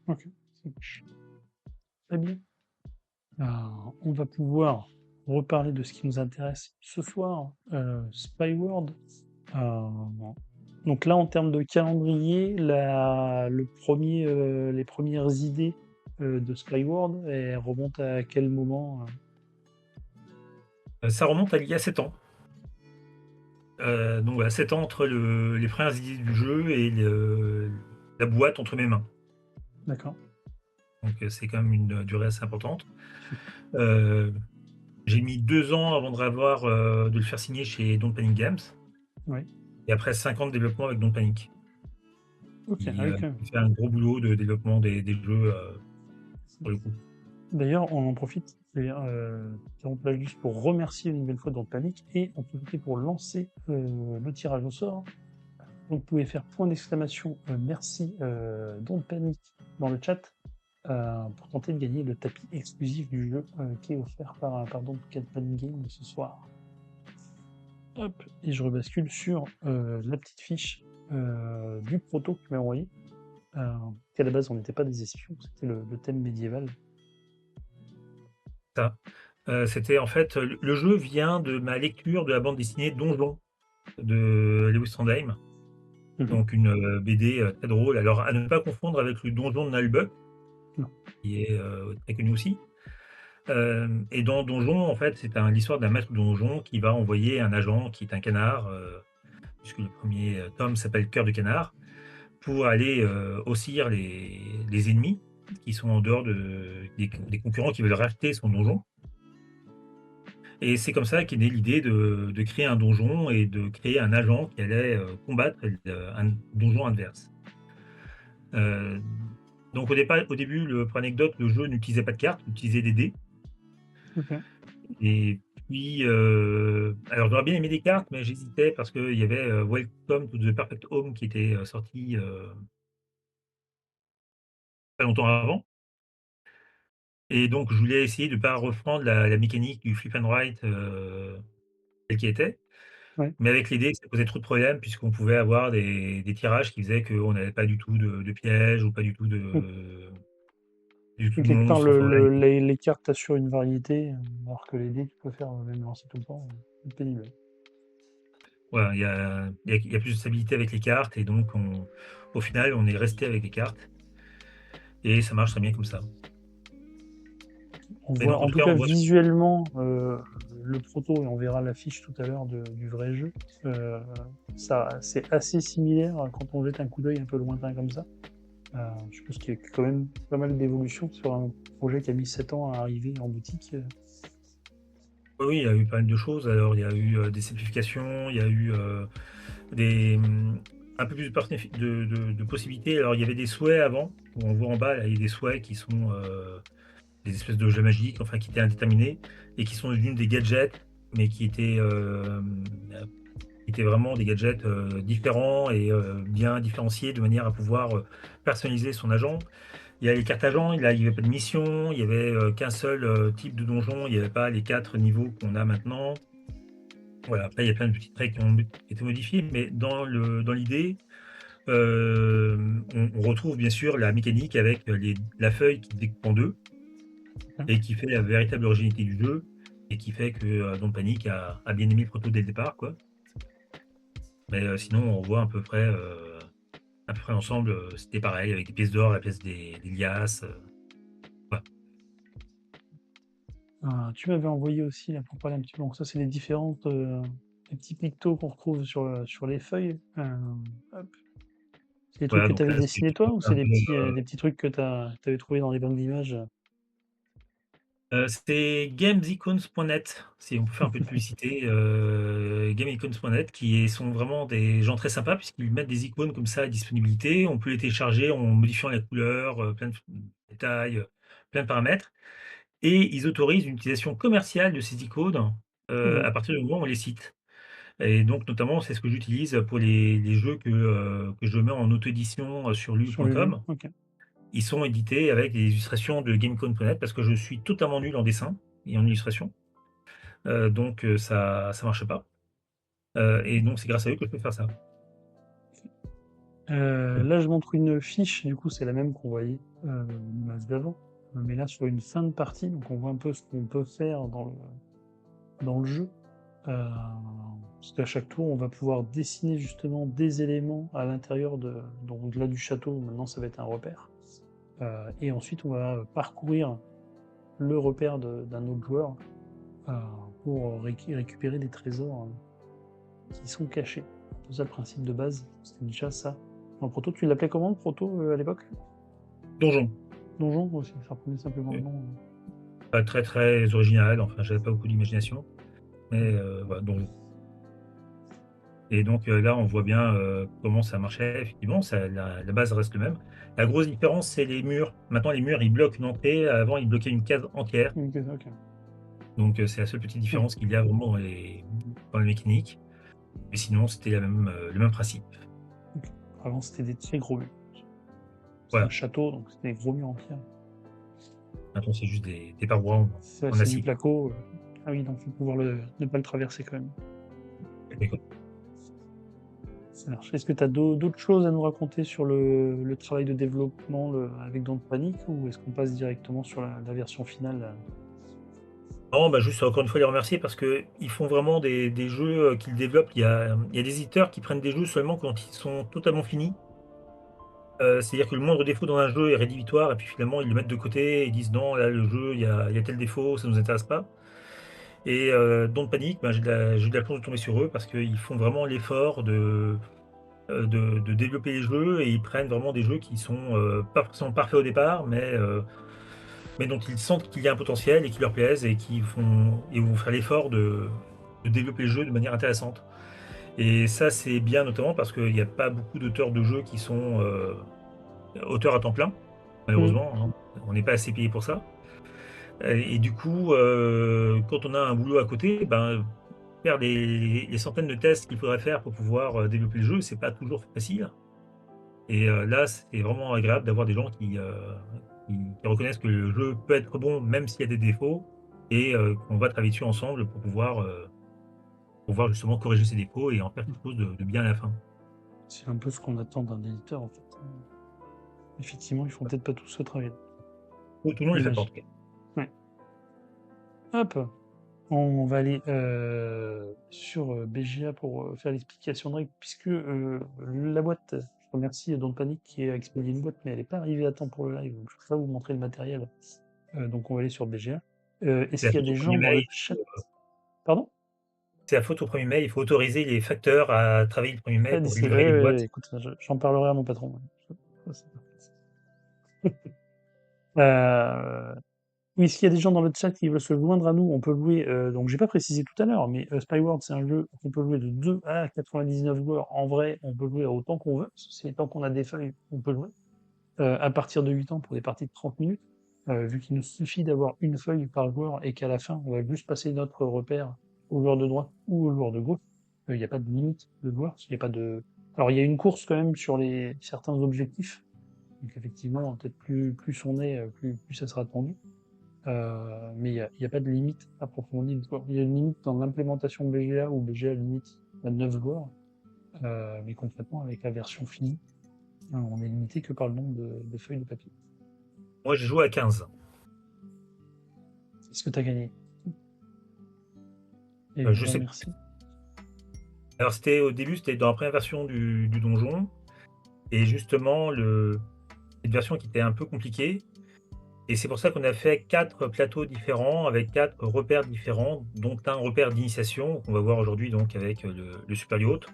Ok, ça marche. Très bien. Euh, on va pouvoir reparler de ce qui nous intéresse ce soir, Spyworld. Euh, donc là, en termes de calendrier, les premières idées de Skyward, elles remontent à quel moment? Ça remonte à il y a 7 ans. Donc voilà, 7 ans entre les premières idées du jeu et la boîte entre mes mains. D'accord. Donc c'est quand même une durée assez importante. Euh, j'ai mis 2 ans avant de le faire signer chez Don't Panic Games. Oui. Et après 5 ans de développement avec Don't Panic. Ok, ah oui, quand même. Qui fait un gros boulot de développement des jeux pour le coup. D'ailleurs, on en profite, et, donc là, juste pour remercier une nouvelle fois Don't Panic et en profiter pour lancer le tirage au sort. Donc, vous pouvez faire point d'exclamation merci Don't Panic dans le chat pour tenter de gagner le tapis exclusif du jeu qui est offert par Don't Panic Game ce soir. Hop, et je rebascule sur la petite fiche du proto que tu m'as envoyé. Qu'à la base, on n'était pas des espions, c'était le thème médiéval. Ça. C'était en fait, le jeu vient de ma lecture de la bande dessinée Donjon de Lewis Trondheim. Mhm. Donc une BD très drôle. Alors à ne pas confondre avec le Donjon de Nullbuck, Non. qui est très connu aussi. Et dans Donjon, en fait, c'est l'histoire d'un maître de donjon qui va envoyer un agent qui est un canard, puisque le premier tome s'appelle Cœur de canard, pour aller haussir les ennemis qui sont en dehors des concurrents qui veulent racheter son donjon. Et c'est comme ça qu'est née l'idée de créer un donjon et de créer un agent qui allait combattre un donjon adverse. Euh, donc au début, pour anecdote, le jeu n'utilisait pas de cartes, il utilisait des dés. Ok. Et puis, alors j'aurais bien aimé des cartes, mais j'hésitais parce qu'il y avait Welcome to the Perfect Home qui était sorti pas longtemps avant. Et donc je voulais essayer de ne pas reprendre la mécanique du flip and write telle qu'elle était. Ouais. Mais avec l'idée que ça posait trop de problèmes puisqu'on pouvait avoir des tirages qui faisaient qu'on n'avait pas du tout de pièges ou pas Mm. du tout Et de quelque part, monstres. Enfin, voilà. les cartes assurent une variété, alors que les dés, tu peux faire même lancer tout le temps. C'est pénible. Voilà, il y a plus de stabilité avec les cartes et donc au final, on est resté avec les cartes et ça marche très bien comme ça. On Mais voit, donc, en en tout tout cas, cas, on voit. visuellement, le proto, et on verra l'affiche tout à l'heure du vrai jeu. Euh, Ça, c'est assez similaire quand on jette un coup d'œil un peu lointain comme ça. Je pense qu'il y a quand même pas mal d'évolution sur un projet qui a mis 7 ans à arriver en boutique. Oui, oui, il y a eu pas mal de choses. Alors, il y a eu des simplifications, il y a eu un peu plus de possibilités. Alors, il y avait des souhaits avant, où on voit en bas, là, il y a des souhaits qui sont des espèces d'objets magiques, enfin, qui étaient indéterminés, et qui sont devenus des gadgets, mais qui étaient vraiment des gadgets différents et bien différenciés, de manière à pouvoir personnaliser son agent. Il y a les cartes agents, il n'y avait pas de mission, il n'y avait qu'un seul type de donjon, il n'y avait pas les 4 niveaux qu'on a maintenant. Voilà, après, il y a plein de petites règles qui ont été modifiées, mais dans l'idée, on retrouve bien sûr la mécanique avec la feuille qui découpe en deux Hein. et qui fait la véritable originalité du jeu et qui fait que Don't Panic a bien aimé le proto dès le départ, quoi. Mais sinon, on revoit à peu près à peu près l'ensemble, c'était pareil avec des pièces d'or à la place des liasses, voilà. Tu m'avais envoyé aussi là pour parler un petit peu. Donc ça, c'est les différentes, les petits pictos qu'on retrouve sur les feuilles. Hop. C'est des trucs Voilà, que tu donc avais là, c'est dessinés toi ou c'est un peu, des petits trucs que tu avais trouvés dans les banques d'images? c'était gamesicons.net, si on peut faire un peu de publicité, gamesicons.net sont vraiment des gens très sympas puisqu'ils mettent des icônes comme ça à disponibilité. On peut les télécharger en modifiant la couleur, plein de détails, plein de paramètres et ils autorisent une utilisation commerciale de ces icônes, Trop bien. à partir du moment où on les cite et donc notamment, c'est ce que j'utilise pour les jeux que je mets en auto-édition, sur Sur le jeu? lulu.com. OK. Ils sont édités avec des illustrations de gamecon.net parce que je suis totalement nul en dessin et en illustration, donc ça marche pas, et donc c'est grâce à eux que je peux faire ça. Là, je montre une fiche, du coup, c'est la même qu'on voyait l'image d'avant. Mais là, sur une fin de partie, donc on voit un peu ce qu'on peut faire dans le jeu. Parce qu'à chaque tour, on va pouvoir dessiner justement des éléments à l'intérieur donc au-delà du château, maintenant ça va être un repère. Et ensuite, on va parcourir le repère d'un autre joueur euh, pour récupérer des trésors qui sont cachés. C'est ça le principe de base, c'était déjà ça. En proto, tu l'appelais comment le proto à l'époque? Donjon, Donjon aussi, ça reprenait simplement le heu, nom. pas très, très original, enfin j'avais pas beaucoup d'imagination, mais voilà, donjon et donc là on voit bien, comment ça marchait effectivement, ça la base reste le même. La grosse différence, c'est les murs. Maintenant les murs, ils bloquent une entrée, avant ils bloquaient une case entière, Ok, ok. donc c'est la seule petite Oui, différence qu'il y a vraiment dans les mécaniques, mais sinon c'était le même principe. ok. Avant, c'était des très gros murs. C'est un Voilà, château, donc c'était des gros murs en pierre. maintenant c'est juste des parois en Ça, en c'est du acier. placo. Ah oui, donc il faut pouvoir ne pas le traverser quand même. D'accord. Ça marche. Est-ce que tu as d'autres choses à nous raconter sur le travail de développement avec Don't Panic ou est-ce qu'on passe directement sur la version finale là? Non, bah, juste encore une fois les remercier parce qu'ils font vraiment des jeux, qu'ils développent. Il y a des éditeurs qui prennent des jeux seulement quand ils sont totalement finis. C'est-à-dire que le moindre défaut dans un jeu est rédhibitoire et puis finalement ils le mettent de côté et ils disent: «Non, là le jeu, il y a tel défaut, ça nous intéresse pas» et Don't Panic, bah, j'ai eu de la chance de tomber sur eux parce qu'ils font vraiment l'effort de développer les jeux et ils prennent vraiment des jeux qui sont, pas forcément parfaits au départ, mais dont ils sentent qu'il y a un potentiel et qui leur plaisent et qui vont faire l'effort de développer le jeu de manière intéressante. Et ça, c'est bien notamment parce qu'il n'y a pas beaucoup d'auteurs de jeux qui sont auteurs à temps plein, Hmm. malheureusement, hein. On n'est pas assez payé pour ça. Et du coup, quand on a un boulot à côté, ben, faire les centaines de tests qu'il faudrait faire pour pouvoir développer le jeu, c'est pas toujours facile. Et là, c'est vraiment agréable d'avoir des gens qui reconnaissent que le jeu peut être bon même s'il y a des défauts et qu'on va travailler dessus ensemble pour pouvoir justement corriger ces défauts et en faire quelque chose de bien à la fin. C'est un peu ce qu'on attend d'un éditeur en fait. Effectivement, ils font peut-être pas tous ce travail, Tout le monde ne le fait pas en j'imagine. tout cas. Ouais. Hop, on va aller sur BGA pour faire l'explication de règles, puisque la boîte, je remercie Don't Panic qui a expédié une boîte, mais elle n'est pas arrivée à temps pour le live, donc je ne peux pas vous montrer le matériel. Donc on va aller sur BGA. Est-ce C'est la qu'il y a faute au des 1er gens dans le mai, chat? Pardon? c'est la faute au 1er mai, il faut autoriser les facteurs à travailler le 1er mai Ah, pour d'ici, livrer les boîtes. écoute, j'en parlerai à mon patron. Ouais. Euh, oui, s'il y a des gens dans le chat qui veulent se joindre à nous, on peut jouer. Donc, j'ai pas précisé tout à l'heure, mais Skyward, c'est un jeu qu'on peut jouer de 2 à 99 joueurs. En vrai, on peut jouer autant qu'on veut. C'est tant qu'on a des feuilles, on peut jouer. À partir de 8 ans pour des parties de 30 minutes. Vu qu'il nous suffit d'avoir une feuille par joueur et qu'à la fin, on va juste passer notre repère au joueur de droite ou au joueur de gauche. Il n'y a pas de limite de joueurs. Il y a pas de... Alors, il y a une course quand même sur certains objectifs. Donc, effectivement, peut-être plus on est, plus ça sera tendu. Mais il y a pas de limite à proprement dit de joueurs. Il y a une limite dans l'implémentation BGA où BGA limite à 9 joueurs, mais concrètement avec la version finie, on est limité que par le nombre de feuilles de papier. Moi, j'ai joué à 15. Est-ce que tu as gagné? Je Évidemment, sais merci. alors c'était au début, c'était dans la première version du donjon et justement cette version qui était un peu compliquée et c'est pour ça qu'on a fait 4 plateaux différents avec 4 repères différents, dont un repère d'initiation qu'on va voir aujourd'hui donc avec, le super yacht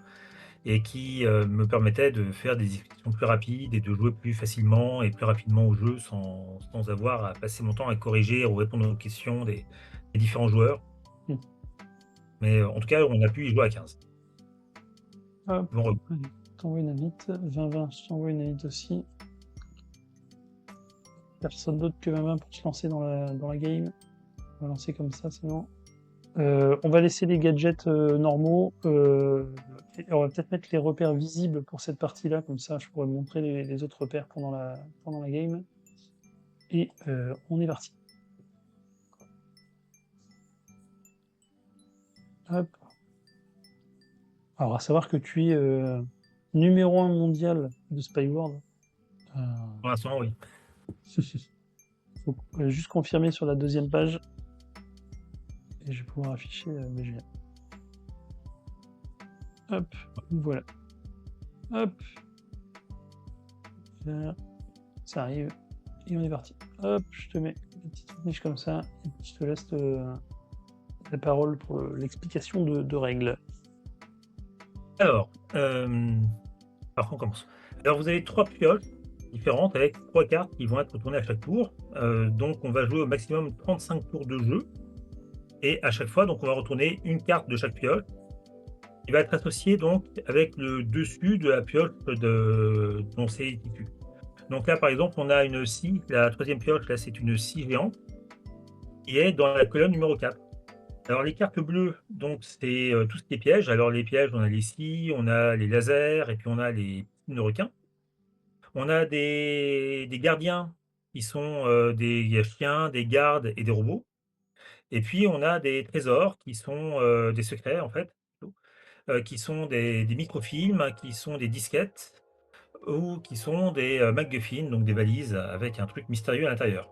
et qui, me permettait de faire des exécutions plus rapides et de jouer plus facilement et plus rapidement au jeu sans avoir à passer mon temps à corriger ou répondre aux questions des différents joueurs. Mmh. Mais, en tout cas, on a pu y jouer à 15. Hop, Bon, allez, t'envoie une invite. 20-20, je t'envoie une invite aussi. Personne d'autre que 20-20 pour se lancer dans la game. On va lancer comme ça, sinon. On va laisser les gadgets normaux. Et on va peut-être mettre les repères visibles pour cette partie-là, comme ça je pourrais montrer les autres repères pendant la game. Et on est parti. Hop. Alors à savoir que tu es numéro 1 mondial de Spyworld. pour l'instant, oui. Faut juste confirmer sur la deuxième page. Et je vais pouvoir afficher BGA. Hop, voilà. Hop. Là, ça arrive. Et on est parti. Hop, je te mets une petite niche comme ça. Et puis je te laisse la parole pour l'explication de règles. Alors, par contre, on commence. Alors, vous avez 3 pioches différentes avec 3 cartes qui vont être tournées à chaque tour. Donc, on va jouer au maximum 35 tours de jeu. Et à chaque fois, donc, on va retourner une carte de chaque pioche qui va être associée donc avec le dessus de la pioche dont c'est issu. Donc là, par exemple, on a une scie, la troisième pioche, là, c'est une scie géante qui est dans la colonne numéro 4. Alors les cartes bleues, donc c'est tout ce qui est pièges. Alors les pièges, on a les scies, on a les lasers et puis on a les de requins. On a des gardiens qui sont des chiens, des gardes et des robots. Et puis on a des trésors qui sont des secrets en fait, plutôt, qui sont des microfilms, qui sont des disquettes ou qui sont des MacGuffin, donc des valises avec un truc mystérieux à l'intérieur.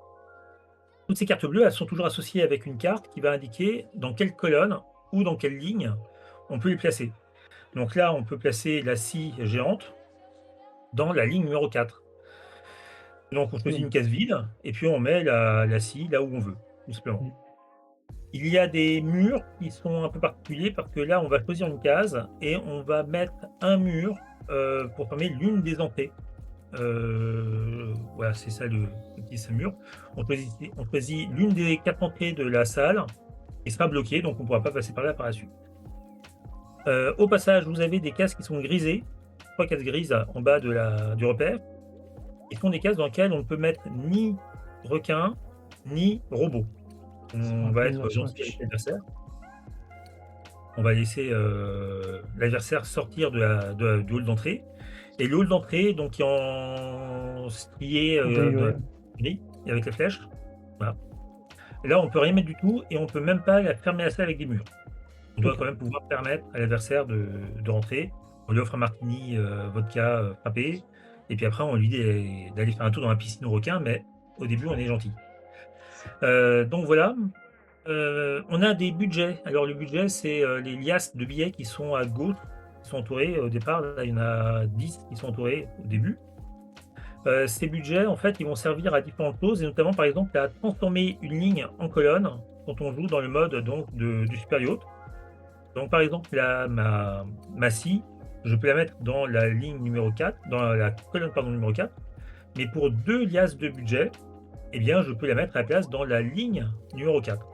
Toutes ces cartes bleues, elles sont toujours associées avec une carte qui va indiquer dans quelle colonne ou dans quelle ligne on peut les placer. Donc là, on peut placer la scie géante dans la ligne numéro 4. Donc on choisit une case vide et puis on met la scie là où on veut, tout simplement. Mm. Il y a des murs qui sont un peu particuliers parce que là, on va choisir une case et on va mettre un mur pour former l'une des entrées. Voilà, c'est ça le petit mur. On choisit l'une des 4 entrées de la salle qui sera bloquée, donc on ne pourra pas passer par là par la suite. Au passage, vous avez des cases qui sont grisées, 3 cases grises en bas du repère, qui sont des cases dans lesquelles on ne peut mettre ni requin, ni robot. On va être gentil avec l'adversaire. On va laisser l'adversaire sortir du hall d'entrée. Et le hall d'entrée, donc qui est en strié gris, avec les flèches. Voilà. Et là, on peut rien mettre du tout et on peut même pas la fermer à ça avec des murs. On doit quand même pouvoir permettre à l'adversaire de rentrer. On lui offre un martini vodka frappé. Et puis après, on lui dit d'aller faire un tour dans la piscine aux requins, mais au début, on est gentil. Donc voilà. On a des budgets. Alors le budget, c'est les liasses de billets qui sont à gauche, qui sont entourés au départ. Là, il y en a 10 qui sont entourés au début. Ces budgets, en fait, ils vont servir à différentes choses, et notamment, par exemple, à transformer une ligne en colonne quand on joue dans le mode donc, du super yacht. Donc, par exemple, là, ma scie, je peux la mettre dans la ligne numéro 4, dans la colonne pardon, numéro 4, mais pour 2 liasses de budget, eh bien, je peux la mettre à la place dans la ligne numéro 4.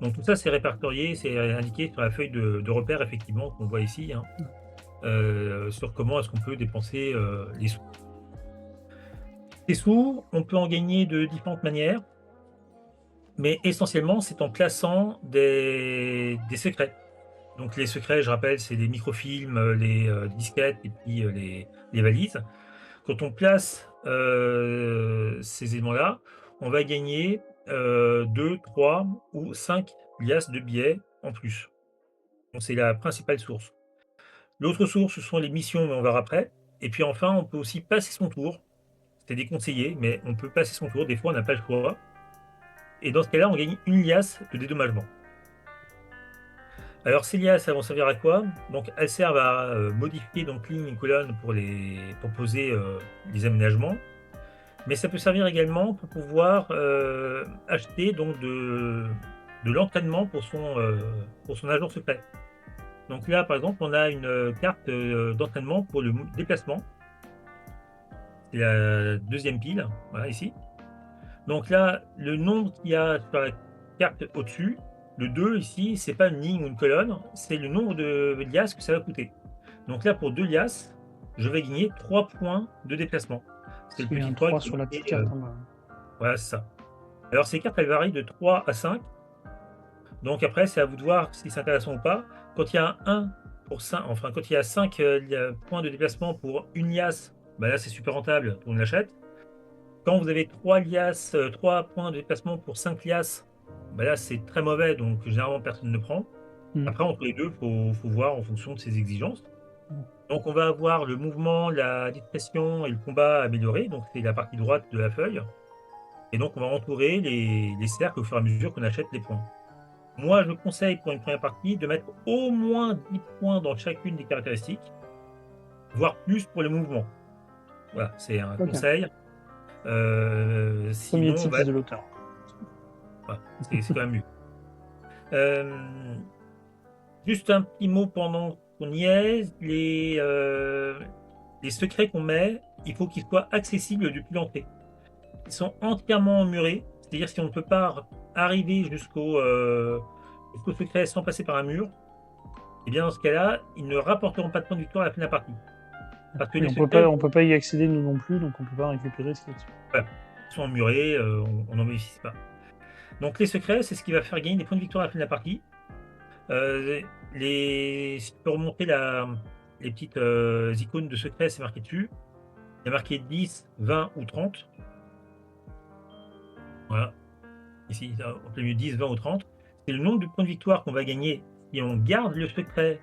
Donc tout ça, c'est répertorié, c'est indiqué sur la feuille de repère, effectivement, qu'on voit ici, hein, sur comment est-ce qu'on peut dépenser les sous. Les sous, on peut en gagner de différentes manières, mais essentiellement, c'est en plaçant des secrets. Donc les secrets, je rappelle, c'est les microfilms, les disquettes et puis les valises. Quand on place ces éléments-là, on va gagner 2, 3 ou 5 liasses de billets en plus. Donc c'est la principale source. L'autre source, ce sont les missions, mais on verra après. Et puis enfin, on peut aussi passer son tour. C'est déconseillé, mais on peut passer son tour. Des fois, on n'a pas le choix. Et dans ce cas-là, on gagne une liasse de dédommagement. Alors ces liasses, elles vont servir à quoi? Donc elles servent à, modifier donc lignes et colonnes pour poser, les aménagements, mais ça peut servir également pour pouvoir, acheter donc de l'entraînement pour son agent secret. Donc là, par exemple, on a une, carte, d'entraînement pour le déplacement. C'est la deuxième pile, voilà ici. Donc là, le nombre qu'il y a sur la carte au-dessus, le 2 ici, c'est pas une ligne ou une colonne, c'est le nombre de liasses que ça va coûter. Donc là, pour 2 liasses, je vais gagner 3 points de déplacement. C'est Parce le qu'il y a petit un 3 3 qui sur la est petite marqué, carte en bas. voilà, c'est ça. Alors ces cartes, elles varient de 3 à 5. Donc après, c'est à vous de voir si c'est intéressant ou pas. Quand il y a un 1 pour 5, enfin quand il y a 5 points de déplacement pour une liasse, bah là c'est super rentable, on l'achète. Quand vous avez 3 liasses, 3 points de déplacement pour 5 liasses, bah là c'est très mauvais, donc généralement personne ne prend. Mm. Après entre les deux, faut voir en fonction de ses exigences. Mm. Donc on va avoir le mouvement, la discrétion et le combat amélioré, donc c'est la partie droite de la feuille. Et donc on va entourer les cercles au fur et à mesure qu'on achète les points. Moi, je conseille pour une première partie de mettre au moins 10 points dans chacune des caractéristiques, voire plus pour les mouvements. Voilà, c'est un Ok. conseil. Premier Sinon, on va tips de l'auteur. voilà, c'est quand même mieux. Juste un petit mot pendant qu'on y est, les secrets qu'on met, il faut qu'ils soient accessibles depuis l'entrée. Ils sont entièrement murés, c'est-à-dire si on ne peut pas arriver jusqu'au secret sans passer par un mur, et bien dans ce cas-là, ils ne rapporteront pas de points de victoire à la fin de la partie. Parce que Et les secrets on peut pas y accéder nous non plus, donc on peut pas récupérer ce qu'il y a dessus. voilà, sont murés, on n'en bénéficie pas. Donc les secrets, c'est ce qui va faire gagner des points de victoire à la fin de la partie. Si tu peux remonter les petites icônes de secrets, c'est marqué dessus. Il y a marqué 10, 20 ou 30. Voilà, ici, en plein milieu 10, 20 ou 30. C'est le nombre de points de victoire qu'on va gagner si on garde le secret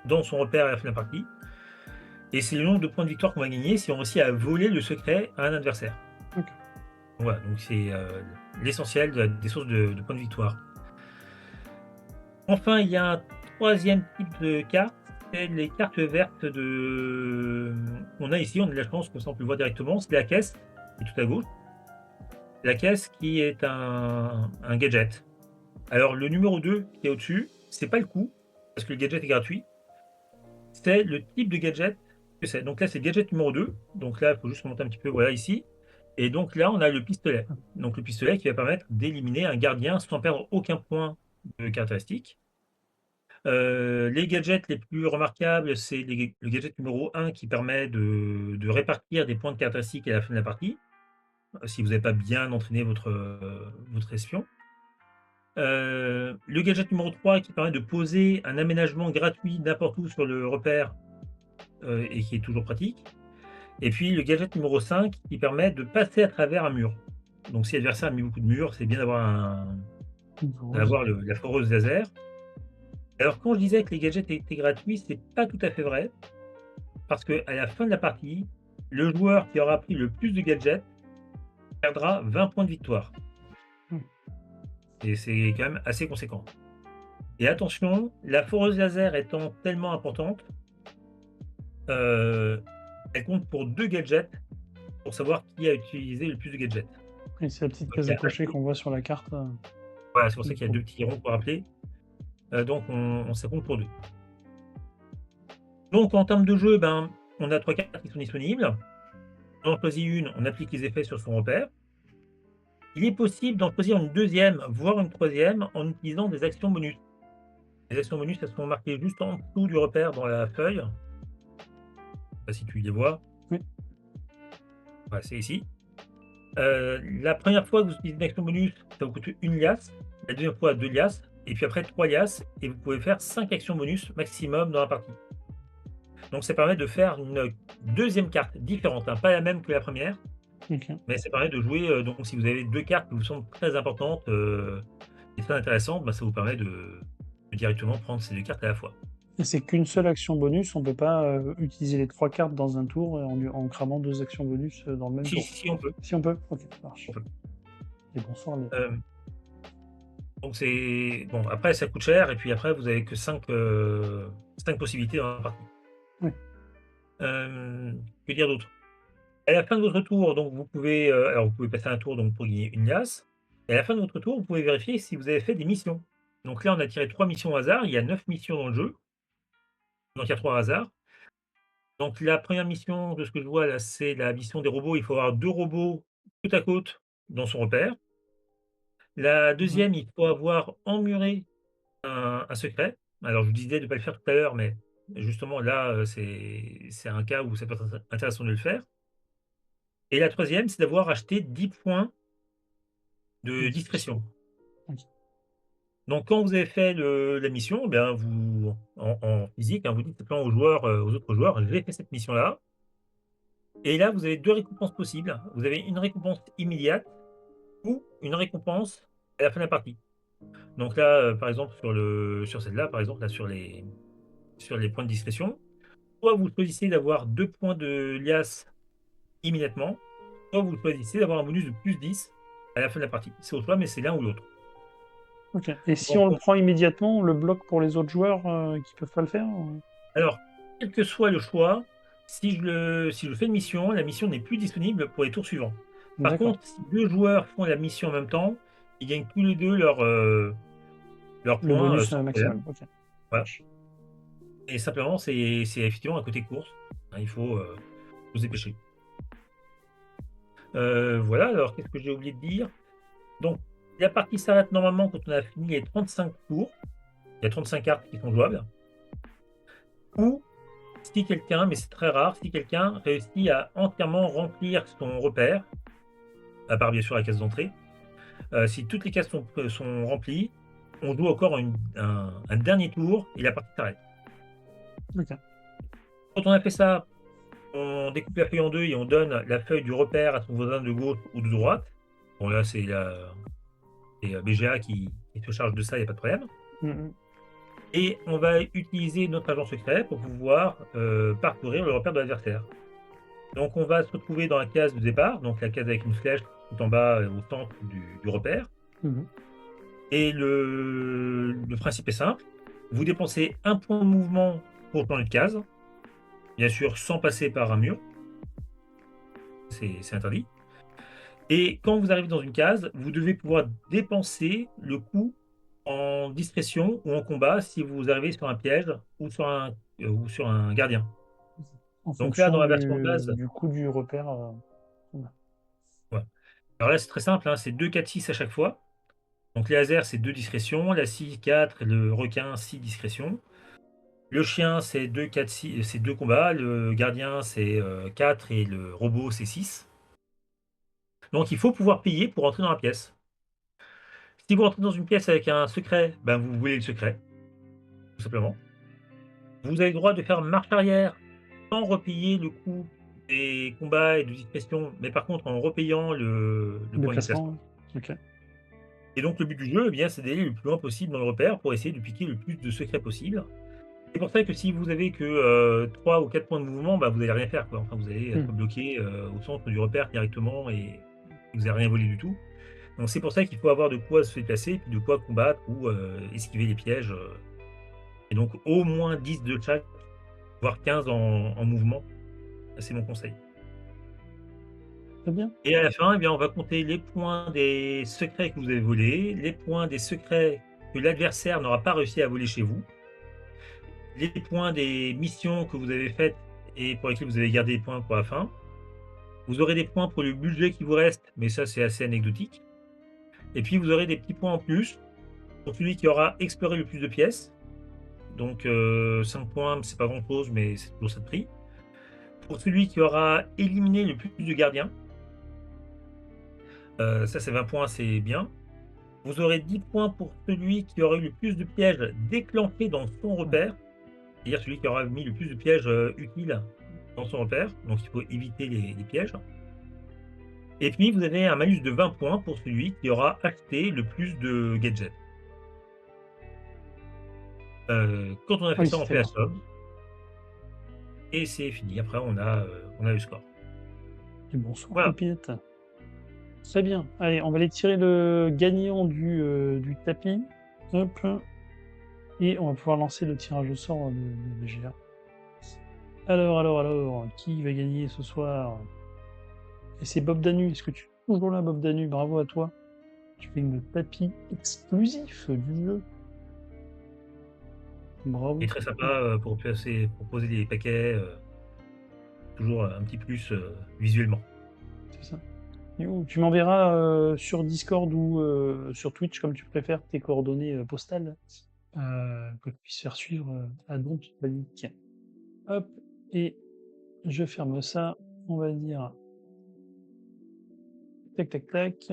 dans son repère à la fin de la partie. Et c'est le nombre de points de victoire qu'on va gagner si on réussit à voler le secret à un adversaire. Ok. Voilà, donc c'est l'essentiel des sources de points de victoire. Enfin, il y a un troisième type de carte, c'est les cartes vertes on a ici, on a de la chance que ça on peut le voir directement, c'est la caisse qui est tout à gauche. La caisse qui est un gadget. Alors le numéro 2 qui est au-dessus, c'est pas le coût, parce que le gadget est gratuit, c'est le type de gadget que c'est. Donc là, c'est le gadget numéro 2. Donc là, il faut juste monter un petit peu, voilà, ici. Et donc là, on a le pistolet. Donc le pistolet qui va permettre d'éliminer un gardien sans perdre aucun point de caractéristique. Les gadgets les plus remarquables, c'est le gadget numéro 1 qui permet de répartir des points de caractéristique à la fin de la partie, si vous n'avez pas bien entraîné votre espion. Le gadget numéro 3 qui permet de poser un aménagement gratuit n'importe où sur le repère et qui est toujours pratique. Et puis le gadget numéro 5 qui permet de passer à travers un mur. Donc si l'adversaire a mis beaucoup de murs, c'est bien d'avoir la foreuse laser. Alors quand je disais que les gadgets étaient gratuits, c'est pas tout à fait vrai, parce qu'à la fin de la partie, le joueur qui aura pris le plus de gadgets perdra 20 points de victoire. Hmm. Et c'est quand même assez conséquent. Et attention, la foreuse laser étant tellement importante, elle compte pour 2 gadgets pour savoir qui a utilisé le plus de gadgets. Et c'est la petite Donc case il y à a cocher qu'on voit sur la carte. voilà, c'est pour ça qu'il y a 2 petits ronds pour rappeler. Donc ça compte pour 2. Donc en termes de jeu, ben, on a 3 cartes qui sont disponibles. On en choisit une, on applique les effets sur son repère. Il est possible d'en choisir une deuxième, voire une troisième, en utilisant des actions bonus. Les actions bonus, elles sont marquées juste en dessous du repère dans la feuille. Je sais pas si tu les vois. Oui. Voilà, c'est ici. La première fois que vous utilisez une action bonus, ça vous coûte une liasse. La deuxième fois, 2 liasses. Et puis après, 3 liasses. Et vous pouvez faire 5 actions bonus maximum dans la partie. Donc ça permet de faire une deuxième carte différente, hein, pas la même que la première. Ok. Mais ça permet de jouer, donc si vous avez 2 cartes qui vous semblent très importantes, et très intéressantes, bah, ça vous permet de directement prendre ces 2 cartes à la fois. Et c'est qu'une seule action bonus, on peut pas utiliser les 3 cartes dans un tour en cramant 2 actions bonus dans le même tour. Si on peut. Si on peut. Ok, ça marche. On peut. Et bonsoir les. Donc c'est bon, après ça coûte cher et puis après vous avez que 5 possibilités dans la partie. Oui. Que dire d'autre? À la fin de votre tour, donc vous pouvez, alors vous pouvez passer un tour donc pour gagner une liasse et à la fin de votre tour, vous pouvez vérifier si vous avez fait des missions. Donc là, on a tiré 3 missions au hasard, il y a 9 missions dans le jeu, donc il y a 3 hasards. Donc la première mission de ce que je vois là, c'est la mission des robots. Il faut avoir 2 robots côte à côte dans son repère. La Mmh. deuxième, il faut avoir emmuré un secret. Alors je vous disais de ne pas le faire tout à l'heure, mais justement là, c'est un cas où ça peut être intéressant de le faire. Et la troisième, c'est d'avoir acheté 10 points de Discrétion. discrétion. OK. Donc quand vous avez fait la mission, eh bien vous en physique, hein, vous dites simplement aux joueurs, aux autres joueurs: «J'ai fait cette mission-là» et là, vous avez 2 récompenses possibles. Vous avez une récompense immédiate ou une récompense à la fin de la partie. Donc là, par exemple sur celle-là, par exemple, là sur les points de discrétion, soit vous choisissez d'avoir 2 points de liasse immédiatement, soit vous choisissez d'avoir un bonus de +10 à la fin de la partie. C'est au choix, mais c'est l'un ou l'autre. OK, et si Donc on le prend immédiatement, on le bloque pour les autres joueurs, qui peuvent pas le faire, ou? alors, quel que soit le choix, si je fais une mission, la mission n'est plus disponible pour les tours suivants. Par D'accord. contre, si 2 joueurs font la mission en même temps, ils gagnent tous les 2 leurs Le points, bonus, sans problème. maximal, OK. Ça Voilà marche. et simplement, c'est effectivement un côté course, hein, faut se dépêcher. Voilà, alors qu'est-ce que j'ai oublié de dire? Donc la partie s'arrête normalement quand on a fini les 35 tours. Il y a 35 cartes qui sont jouables ou si quelqu'un, mais c'est très rare, si quelqu'un réussit à entièrement remplir son repère, à part bien sûr la case d'entrée, si toutes les cases sont remplies, on joue encore un dernier tour et la partie s'arrête. OK. Quand on a fait ça, on découpe la feuille en 2 et on donne la feuille du repère à son voisin de gauche ou de droite. Bon là, c'est BGA qui se charge de ça, il y a pas de problème Mmh mh. et on va utiliser notre agent secret pour pouvoir, parcourir le repère de l'adversaire. Donc on va se retrouver dans la case de départ, donc la case avec une flèche tout en bas, au centre du repère Mmh. et le principe est simple. Vous dépensez un point de mouvement pour changer de case, bien sûr sans passer par un mur, c'est interdit et quand vous arrivez dans une case, vous devez pouvoir dépenser le coup en discrétion ou en combat si vous arrivez sur un piège ou sur un gardien. En Donc là, dans fonction la version de base, du coût du repère, qu'on a. ouais. Alors là, c'est très simple, hein, c'est 2, 4, 6 à chaque fois. Donc les lasers, c'est 2 discrétions, la scie 4 et le requin 6 discrétions. Le chien, c'est 2, 4, 6, c'est 2 combats, le gardien, c'est 4 et le robot, c'est 6. Donc il faut pouvoir payer pour entrer dans la pièce. Si vous rentrez dans une pièce avec un secret, ben vous voulez le secret, tout simplement. Vous avez le droit de faire marche arrière sans repayer le coût des combats et de discrétion, mais par contre en repayant le point de Déplacement, déplacement. ouais. OK. Et donc le but du jeu, eh bien, c'est d'aller le plus loin possible dans le repère pour essayer de piquer le plus de secrets possible. C'est pour ça que si vous avez que, 3 ou 4 points de mouvement, bah, vous allez rien faire, quoi. Enfin, vous allez Mmh. être bloqué, au centre du repère directement et vous allez rien voler du tout. Donc c'est pour ça qu'il faut avoir de quoi se déplacer, puis de quoi combattre ou, esquiver les pièges, et donc au moins 10 de chaque, voire 15 en mouvement. C'est mon conseil. Très bien. Et à la fin, eh bien, on va compter les points des secrets que vous avez volés, les points des secrets que l'adversaire n'aura pas réussi à voler chez vous, les points des missions que vous avez faites et pour lesquelles vous avez gardé des points pour la fin. Vous aurez des points pour le budget qui vous reste, mais ça, c'est assez anecdotique. Et puis, vous aurez des petits points en plus pour celui qui aura exploré le plus de pièces. Donc, 5 points, c'est pas grand-chose, mais c'est toujours ça de prix. Pour celui qui aura éliminé le plus de gardiens, ça, c'est 20 points, c'est bien. Vous aurez 10 points pour celui qui aura eu le plus de pièges déclenchés dans son Ouais. repère, c'est-à-dire celui qui aura mis le plus de pièges, utiles dans son repère, donc il faut éviter les pièges. Et puis vous avez un malus de 20 points pour celui qui aura acheté le plus de gadgets. Quand on a fait Oui, ça, on c'était fait la bien. somme et c'est fini. Après on a le score. Et bonsoir Voilà. Poupinette. Très bien. Allez, on va aller tirer le gagnant du tapis. Hop. Et on va pouvoir lancer le tirage au sort de BGA. Alors, qui va gagner ce soir? Et c'est Bob Danu. Est-ce que tu es toujours là, Bob Danu? Bravo à toi. Tu fais le tapis exclusif du jeu. Bravo. Et très sympa pour poser des paquets, toujours un petit plus visuellement. C'est ça. Tu m'enverras sur Discord ou sur Twitch, comme tu préfères, tes coordonnées postales, que je puisse faire suivre à Don Panique. Hop, et je ferme ça. On va dire tac tac tac.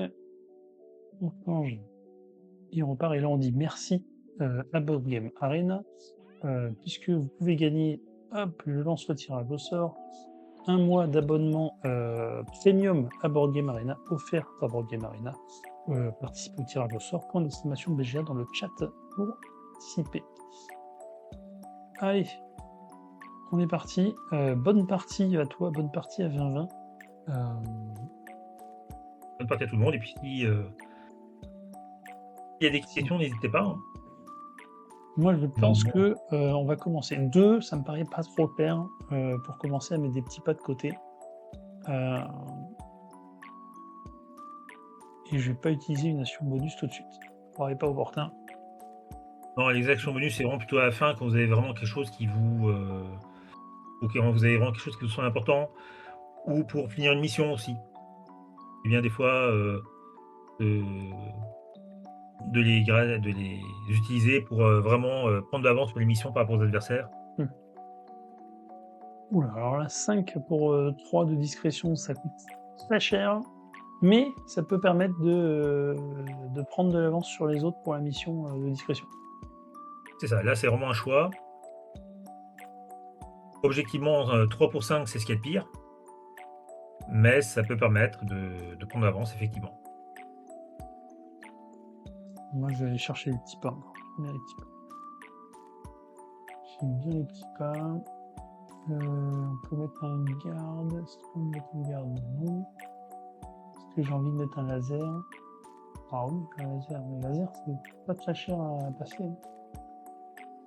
On change et on repart. Et là, on dit merci à Board Game Arena, puisque vous pouvez gagner, hop, je lance le tirage au sort, un mois d'abonnement premium à Board Game Arena, offert par Board Game Arena. Participer au tirage au sort, point d'estimation BGA dans le chat pour participer. Allez, on est parti. Bonne partie à toi, bonne partie à 2020. Bonne partie à tout le monde. Et puis, s'il y a des questions, n'hésitez pas. Hein. Moi, je pense Non. que on va commencer. 2, ça me paraît pas trop clair pour commencer à mettre des petits pas de côté. Et je vais pas utiliser une action bonus tout de suite. Ça paraît pas opportun. Non, les actions bonus, c'est vraiment plutôt à la fin quand vous avez vraiment quelque chose qui vous. Ou quand vous avez vraiment quelque chose qui vous semble important. Ou pour finir une mission aussi. Et bien des fois, de les utiliser pour vraiment prendre de l'avance sur les missions par rapport aux adversaires. Oula, alors là, 5 pour 3 de discrétion, ça coûte très cher. Mais ça peut permettre de prendre de l'avance sur les autres pour la mission de discrétion. C'est ça, là c'est vraiment un choix. Objectivement, 3 pour 5, c'est ce qu'il y a de pire. Mais ça peut permettre de prendre l'avance, effectivement. Moi, je vais aller chercher les petits pas. J'aime bien les petits pas. J'aime bien les petits pas. On peut mettre un garde. Est-ce qu'on peut mettre un garde? Non. Est-ce que j'ai envie de mettre un laser? Ah oui, un laser. Mais le laser, c'est pas très cher à passer.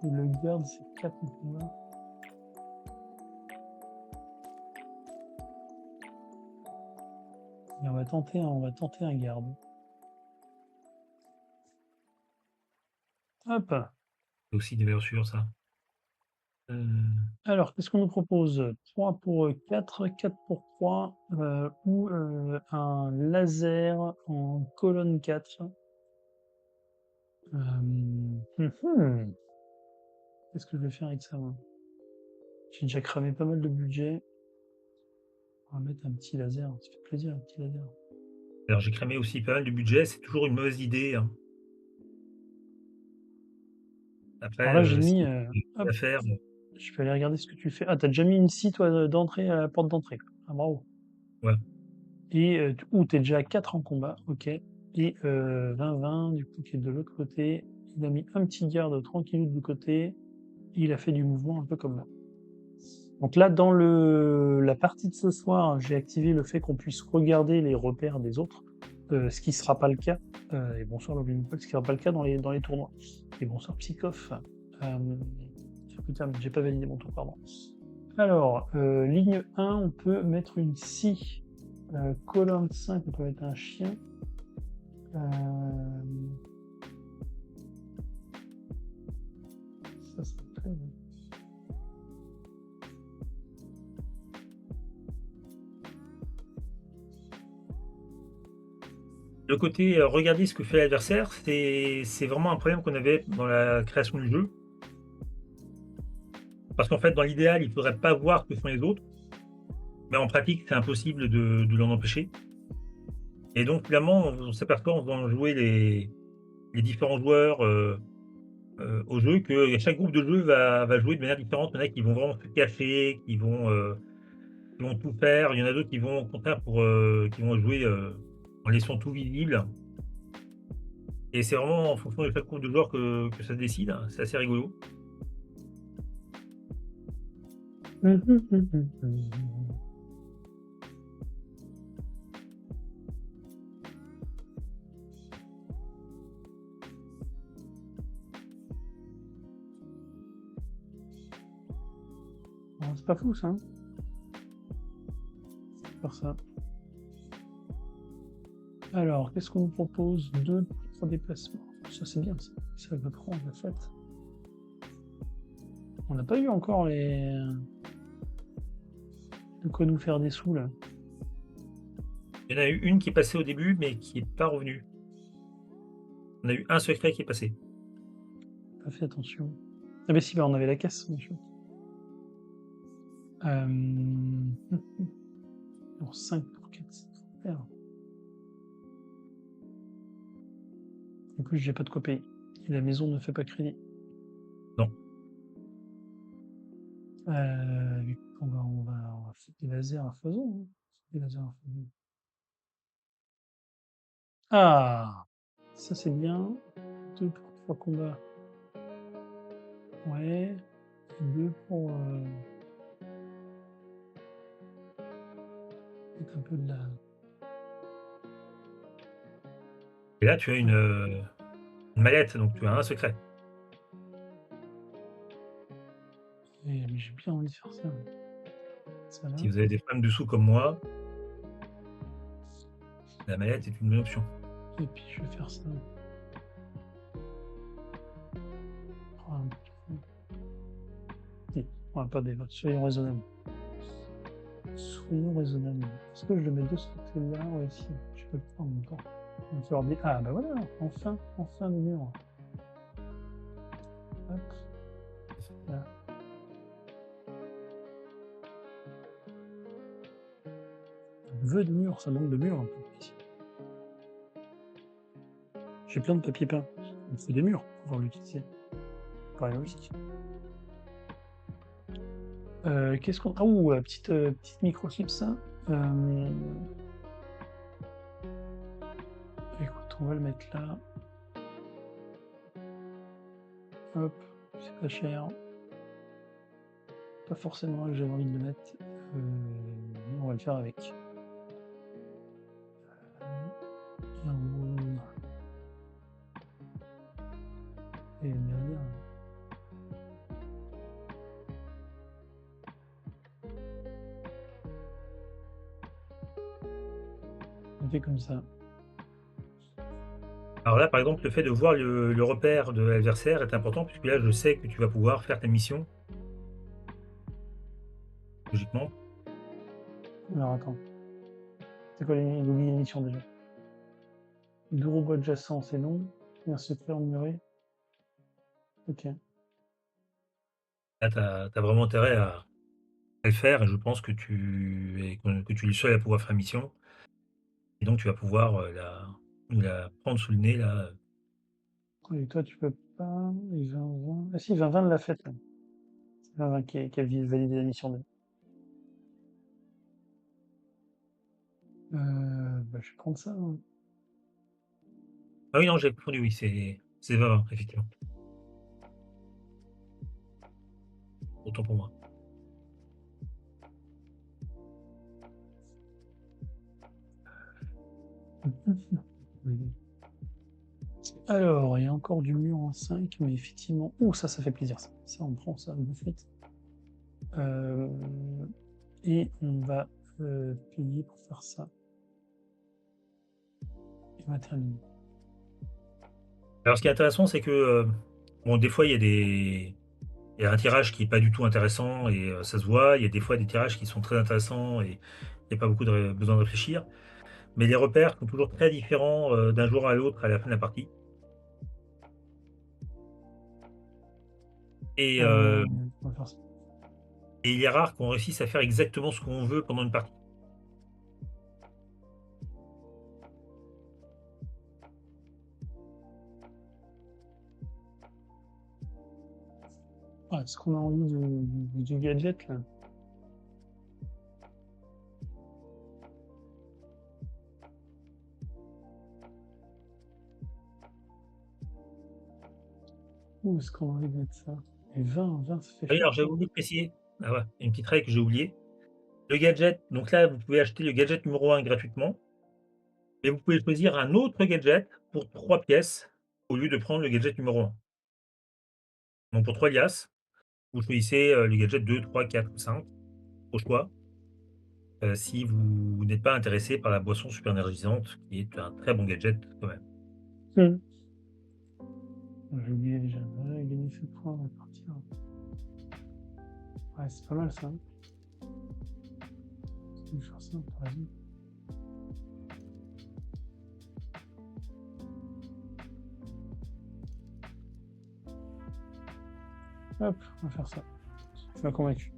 Et le garde, c'est 4 en combat. Et on va tenter un garde. Hop. C'est aussi des valeurs sûres, ça. Alors, qu'est-ce qu'on nous propose? 3 pour 4, 4 pour 3, ou un laser en colonne 4. Qu'est-ce que je vais faire avec ça, moi? J'ai déjà cramé pas mal de budget. On va mettre un petit laser, ça fait plaisir, un petit laser. Alors j'ai cramé aussi pas mal de budget, c'est toujours une mauvaise idée. Hein. Après, Alors là, j'ai mis... à faire. Je vais aller regarder ce que tu fais. Ah, t'as déjà mis une scie, toi, d'entrée à la porte d'entrée. Ah, bravo. Ouais. Et t'es déjà à 4 en combat, ok. Et 20-20, du coup, qui est de l'autre côté. Il a mis un petit garde tranquillou du côté. Et il a fait du mouvement un peu comme là. Donc là, dans la partie de ce soir, j'ai activé le fait qu'on puisse regarder les repères des autres, ce qui ne sera pas le cas. Et bonsoir Lobby ce qui ne sera pas le cas dans les tournois. Et bonsoir Psychoff. Putain, j'ai pas validé mon tour, pardon. Alors, ligne 1, on peut mettre une scie. Colonne 5, on peut mettre un chien. Ça, c'est très bien. Le côté regarder ce que fait l'adversaire, c'est vraiment un problème qu'on avait dans la création du jeu. Parce qu'en fait, dans l'idéal, il ne faudrait pas voir ce que font les autres. Mais en pratique, c'est impossible de l'en empêcher. Et donc, finalement, on s'aperçoit en faisant jouer les différents joueurs au jeu que chaque groupe de jeu va jouer de manière différente. Il y en a qui vont vraiment se cacher, qui vont tout faire. Il y en a d'autres qui vont, au contraire, qui vont jouer en laissant tout visible. Et c'est vraiment en fonction de chaque groupe de joueurs que ça se décide. C'est assez rigolo. C'est pas fou ça, hein? Faire ça. Alors, qu'est-ce qu'on nous propose? 2 pour 3 déplacements. Ça, c'est bien, ça. Ça va prendre la fête. On n'a pas eu encore les... De quoi nous faire des sous, là. Il y en a eu une qui est passée au début, mais qui est pas revenue. On a eu un secret qui est passé. Pas fait attention. Ah bah si, bah on avait la caisse, bien sûr. Pour 5 pour 4, c'est super. En plus, j'ai pas de quoi payer. Et la maison ne fait pas crédit. Non. On va faire des lasers à foison. Hein. Des lasers à foison. Ah, ça c'est bien. 2 pour 3 combats. Ouais. 2 pour mettre un peu de la. Et là, tu as une mallette, donc tu as un secret. Mais j'ai bien envie de faire ça. Ça là. Si vous avez des problèmes de sous comme moi, la mallette est une bonne option. Et puis je vais faire ça. Oh, un petit peu. On va pas débattre. Soyons raisonnables. Soyons raisonnables. Est-ce que je le mets de ce côté-là? Ouais, si. Je peux le faire en même temps. On va faire des... Ah, bah voilà. Enfin le mur. Hop. Là. Je veux de mur, ça manque de mur un peu ici. J'ai plein de papier peint. Il me faut des murs pour pouvoir l'utiliser. Paraît logique. Qu'est-ce qu'on... Ah, ouh, petite microchip, ça. Écoute, on va le mettre là. Hop, c'est pas cher. Pas forcément là que j'avais envie de le mettre. Mais on va le faire avec. Et derrière. On fait comme ça. Alors là, par exemple, le fait de voir le repère de l'adversaire est important, puisque là, je sais que tu vas pouvoir faire ta mission, logiquement. Alors attends. C'est quoi l'émission déjà? Deux robots adjacents, c'est non. Et un secret emmuré. Ok. Là, tu as vraiment intérêt à le faire, et je pense que que tu es le seul à pouvoir faire la mission. Et donc, tu vas pouvoir nous la prendre sous le nez, là. Et toi, tu peux pas. Et 20-20. Ah si, 20-20 l'a fait là. C'est 20-20 qui a validé la mission 2. Bah, je vais prendre ça. Hein. Ah oui, non, j'ai confondu, oui, c'est 20, effectivement. Autant pour moi. Mhm. Alors, il y a encore du mur en 5, mais effectivement. Oh, ça fait plaisir ça. Ça, on prend ça, vous faites. Et on va payer pour faire ça. Et on va terminer. Alors, ce qui est intéressant, c'est que, bon, des fois, il y a un tirage qui est pas du tout intéressant et ça se voit. Il y a des fois des tirages qui sont très intéressants et il y a pas beaucoup de besoin de réfléchir. Mais les repères sont toujours très différents, d'un jour à l'autre à la fin de la partie et On va faire ça. il est rare qu'on réussisse à faire exactement ce qu'on veut pendant une partie. Ah, est-ce qu'on a envie du gadget là? Où est-ce qu'on a envie de mettre ça? Et 20, ça fait Ah oui, cher alors ça. j'avais oublié de préciser, ah ouais, une petite règle que j'ai oubliée. Le gadget, donc là, vous pouvez acheter le gadget numéro 1 gratuitement, mais vous pouvez choisir un autre gadget pour 3 pièces au lieu de prendre le gadget numéro 1. Donc pour 3 liasses, Vous choisissez, les gadgets 2, 3, 4 ou 5 au choix, si vous n'êtes pas intéressé par la boisson super énergisante qui est un très bon gadget quand même. Mmh. J'ai oublié déjà. Gagner fait points, on va partir. Ouais, c'est pas mal ça. Je vais faire ça, t'as raison. Hop, on va faire ça. Tu m'as convaincu.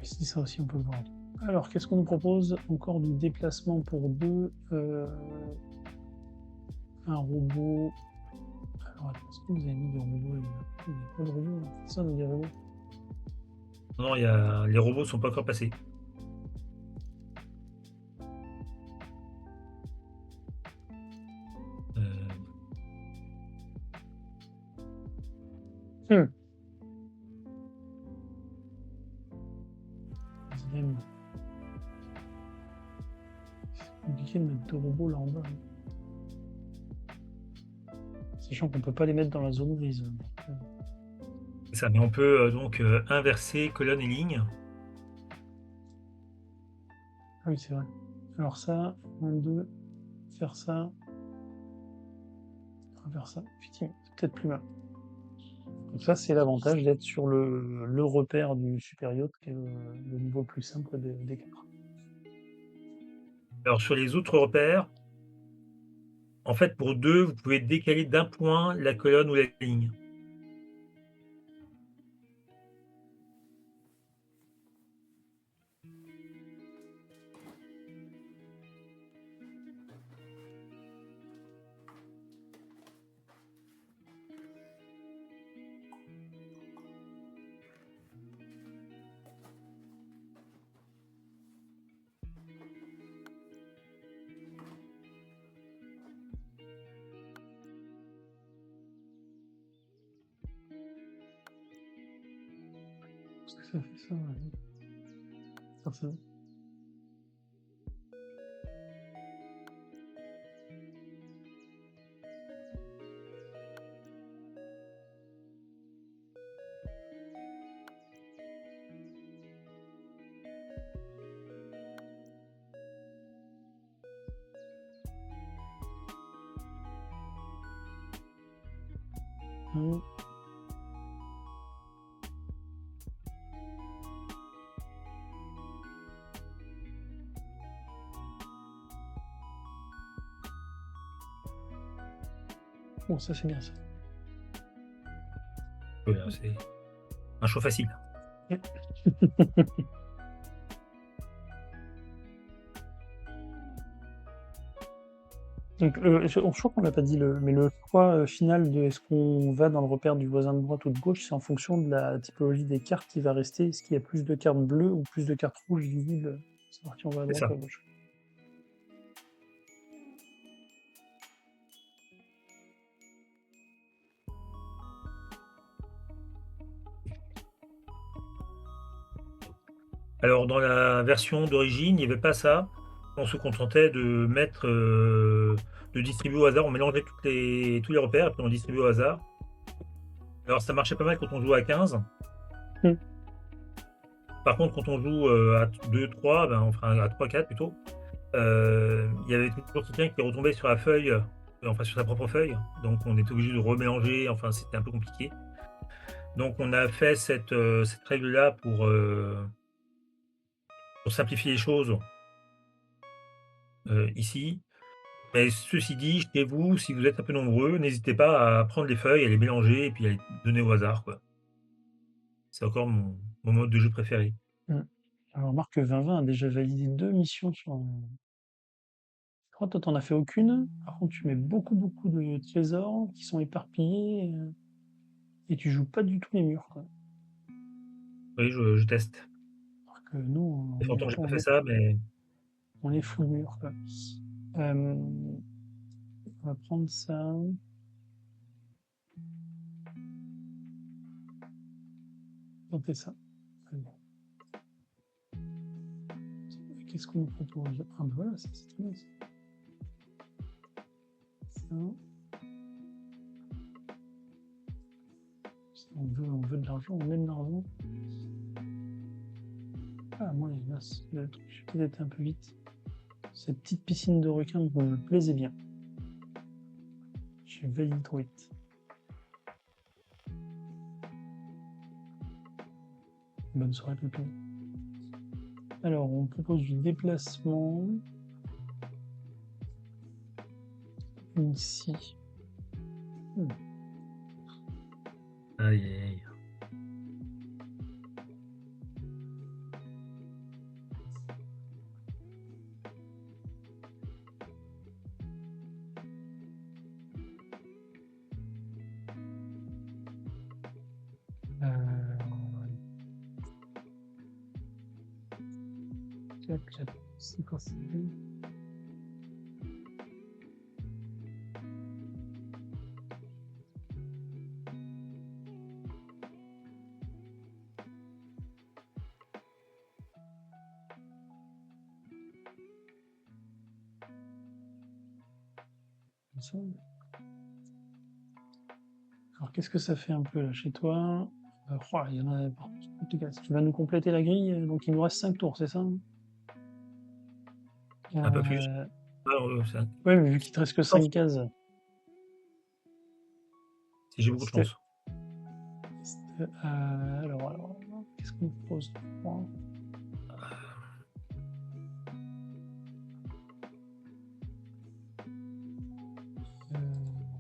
Ici, ça aussi, on peut le voir. Alors, qu'est-ce qu'on nous propose? Encore du déplacement pour deux. Un robot. Alors, attends, est-ce que vous avez mis des robots là? Il n'y a pas de robots. Ça, il y a des robots. Non, les robots sont pas encore passés. Hmm. Deuxième. C'est compliqué de mettre deux robots là en bas. Sachant qu'on peut pas les mettre dans la zone grise. C'est ça, mais on peut, donc, inverser colonne et ligne. Ah oui, c'est vrai. Alors ça, 1, 2, faire ça. On va faire ça. Effectivement, c'est peut-être plus mal. Donc ça, c'est l'avantage d'être sur le repère du super yacht, qui est le niveau le plus simple des quatre. Alors sur les autres repères, en fait, pour 2, vous pouvez décaler d'1 point la colonne ou la ligne. Est-ce que ça fait ça? Ouais. Faire ça. Hum. Bon, ça c'est bien ça. Voilà, c'est un choix facile. Donc, je crois qu'on l'a pas dit, mais le choix final de est-ce qu'on va dans le repère du voisin de droite ou de gauche, c'est en fonction de la typologie des cartes qui va rester. Est-ce qu'il y a plus de cartes bleues ou plus de cartes rouges visibles? Savoir si on va à C'est droite ça. ou à gauche. Alors dans la version d'origine, il y avait pas ça. On se contentait de mettre, de distribuer au hasard. On mélangeait tous les repères et puis on distribuait au hasard. Alors ça marchait pas mal quand on jouait à 15. Mmh. Par contre, quand on joue, à 2-3, ben, enfin à 3-4 plutôt, il y avait toujours quelqu'un qui retombait sur la feuille, enfin sur sa propre feuille, donc on était obligé de remélanger, enfin c'était un peu compliqué. Donc on a fait cette règle-là pour simplifier les choses, ici. Mais ceci dit, chez vous, si vous êtes un peu nombreux, n'hésitez pas à prendre les feuilles, à les mélanger et puis à les donner au hasard, quoi. C'est encore mon mode de jeu préféré. Mmh. Alors, remarque que 2020 a déjà validé 2 missions sur, je crois que toi, tu as fait aucune. Par contre, tu mets beaucoup, beaucoup de trésors qui sont éparpillés, et tu joues pas du tout les murs, quoi. Oui, je teste. Alors que nous, Ça fait on est longtemps que j'ai pas on fait est ça, mais on est full mur, quoi. On va prendre ça. Tenter ça. Allez. Qu'est-ce qu'on nous propose? Ah, bah voilà, ça, c'est très bien, ça. Ça. on veut de l'argent, on met de l'argent. Ah, moi, mince, le truc, j'ai peut-être été un peu vite. Cette petite piscine de requins me plaisait bien. J'ai validé trop vite. Bonne soirée, Pépé. Alors, on propose du déplacement. Ici. Aïe, aïe, aïe. C'est quoi c'est bien. Comme ça. Alors, qu'est-ce que ça fait un peu là chez toi? Il y en a. En tout cas, si tu vas nous compléter la grille, donc il nous reste 5 tours, c'est ça? Un peu plus. Ça Ouais, mais vu qu'il te reste que 5 cases. si j'ai beaucoup de chance. Alors, qu'est-ce qu'on propose? On va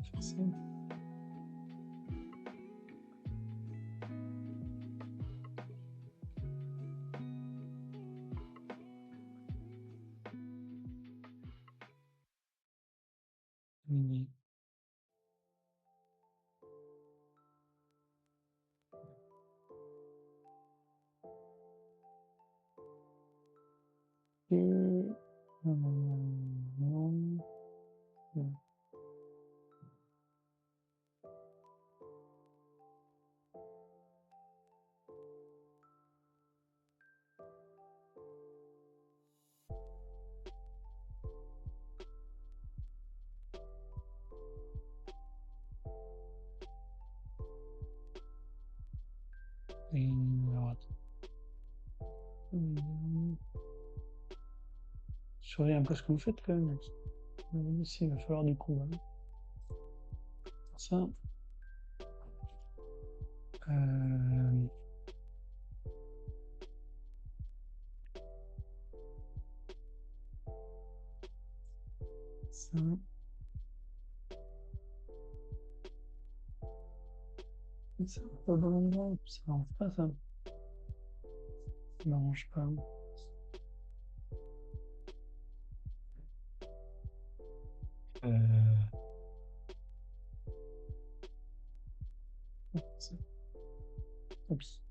faire ça. Terminé. Non. Alors, attends. Surveillez un peu ce que vous faites quand même. Ici, il va falloir du coup. Hein. Ça. Ça. Ça va pas dans l'endroit, ça m'arrange pas ça. Ça m'arrange pas. Tant pis.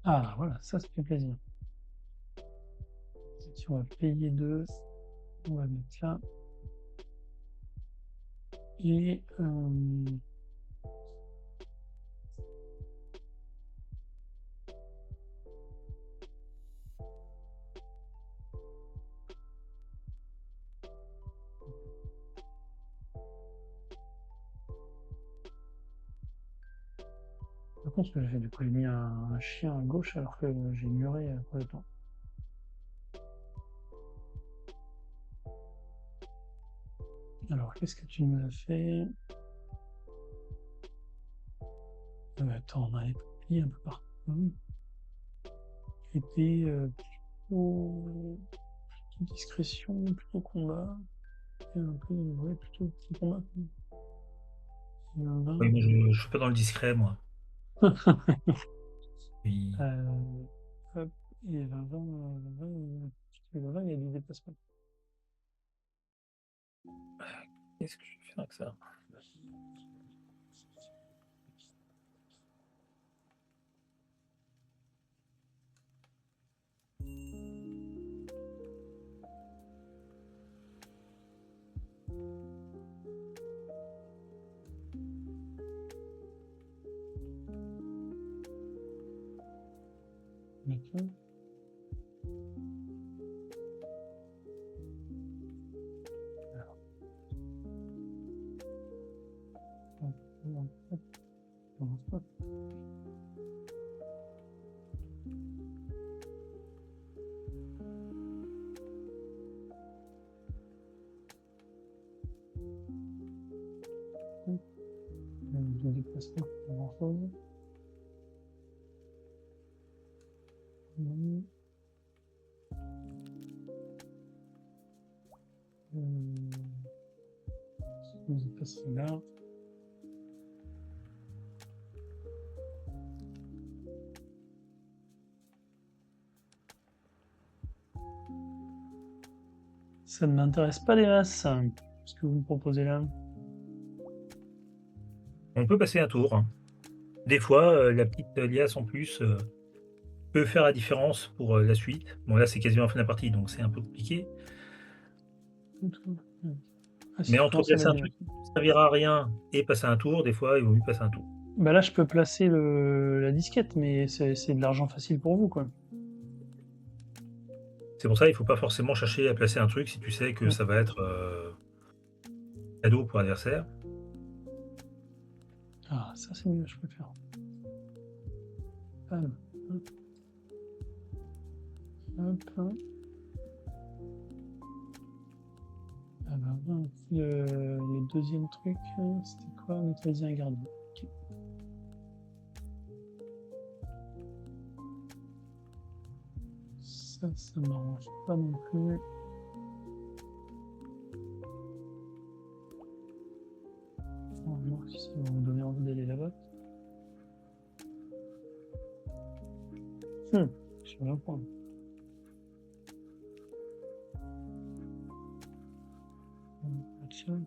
Ah voilà, ça fait plaisir. Si on va payer 2, on va mettre là. Et par contre, j'ai du coup j'ai mis un chien à gauche alors que j'ai ignoré pour le temps. Alors, qu'est-ce que tu me as fait? Attends, on avait pris un peu partout. Était plutôt discrétion, plutôt combat. Et un peu, ouais, plutôt petit combat. Et un 20. Oui, mais je suis pas dans le discret, moi. Oui. Hop, et 20, il y a du déplacement. Qu'est-ce que je vais faire avec ça? D'accord. Alors. Hop, hop, hop. Comment ça? De déplacement, pas grand-chose. Non. Je vais passer là. Ça ne m'intéresse pas les masses, ce que vous me proposez là. On peut passer un tour, hein. Des fois, la petite liasse en plus, peut faire la différence pour, la suite. Bon là, c'est quasiment la fin de la partie, donc c'est un peu compliqué. Ah, si Mais tu entre commences à placer mettre un des truc masses. qui ne servira à rien et passer un tour, des fois, il vaut mieux passer un tour. Bah là, je peux placer la disquette, mais c'est de l'argent facile pour vous, quoi. C'est pour ça, il faut pas forcément chercher à placer un truc si tu sais que Mm. ça va être, cadeau pour l'adversaire. Ah, ça c'est mieux, je préfère. Hop, hop, hop. Ah bah, le deuxième truc, c'était quoi? Neutraliser un gardien. Ok. Ça m'arrange pas non plus. On va voir si ça va vous donner envie d'aller là-bas. Sur un point. Tiens.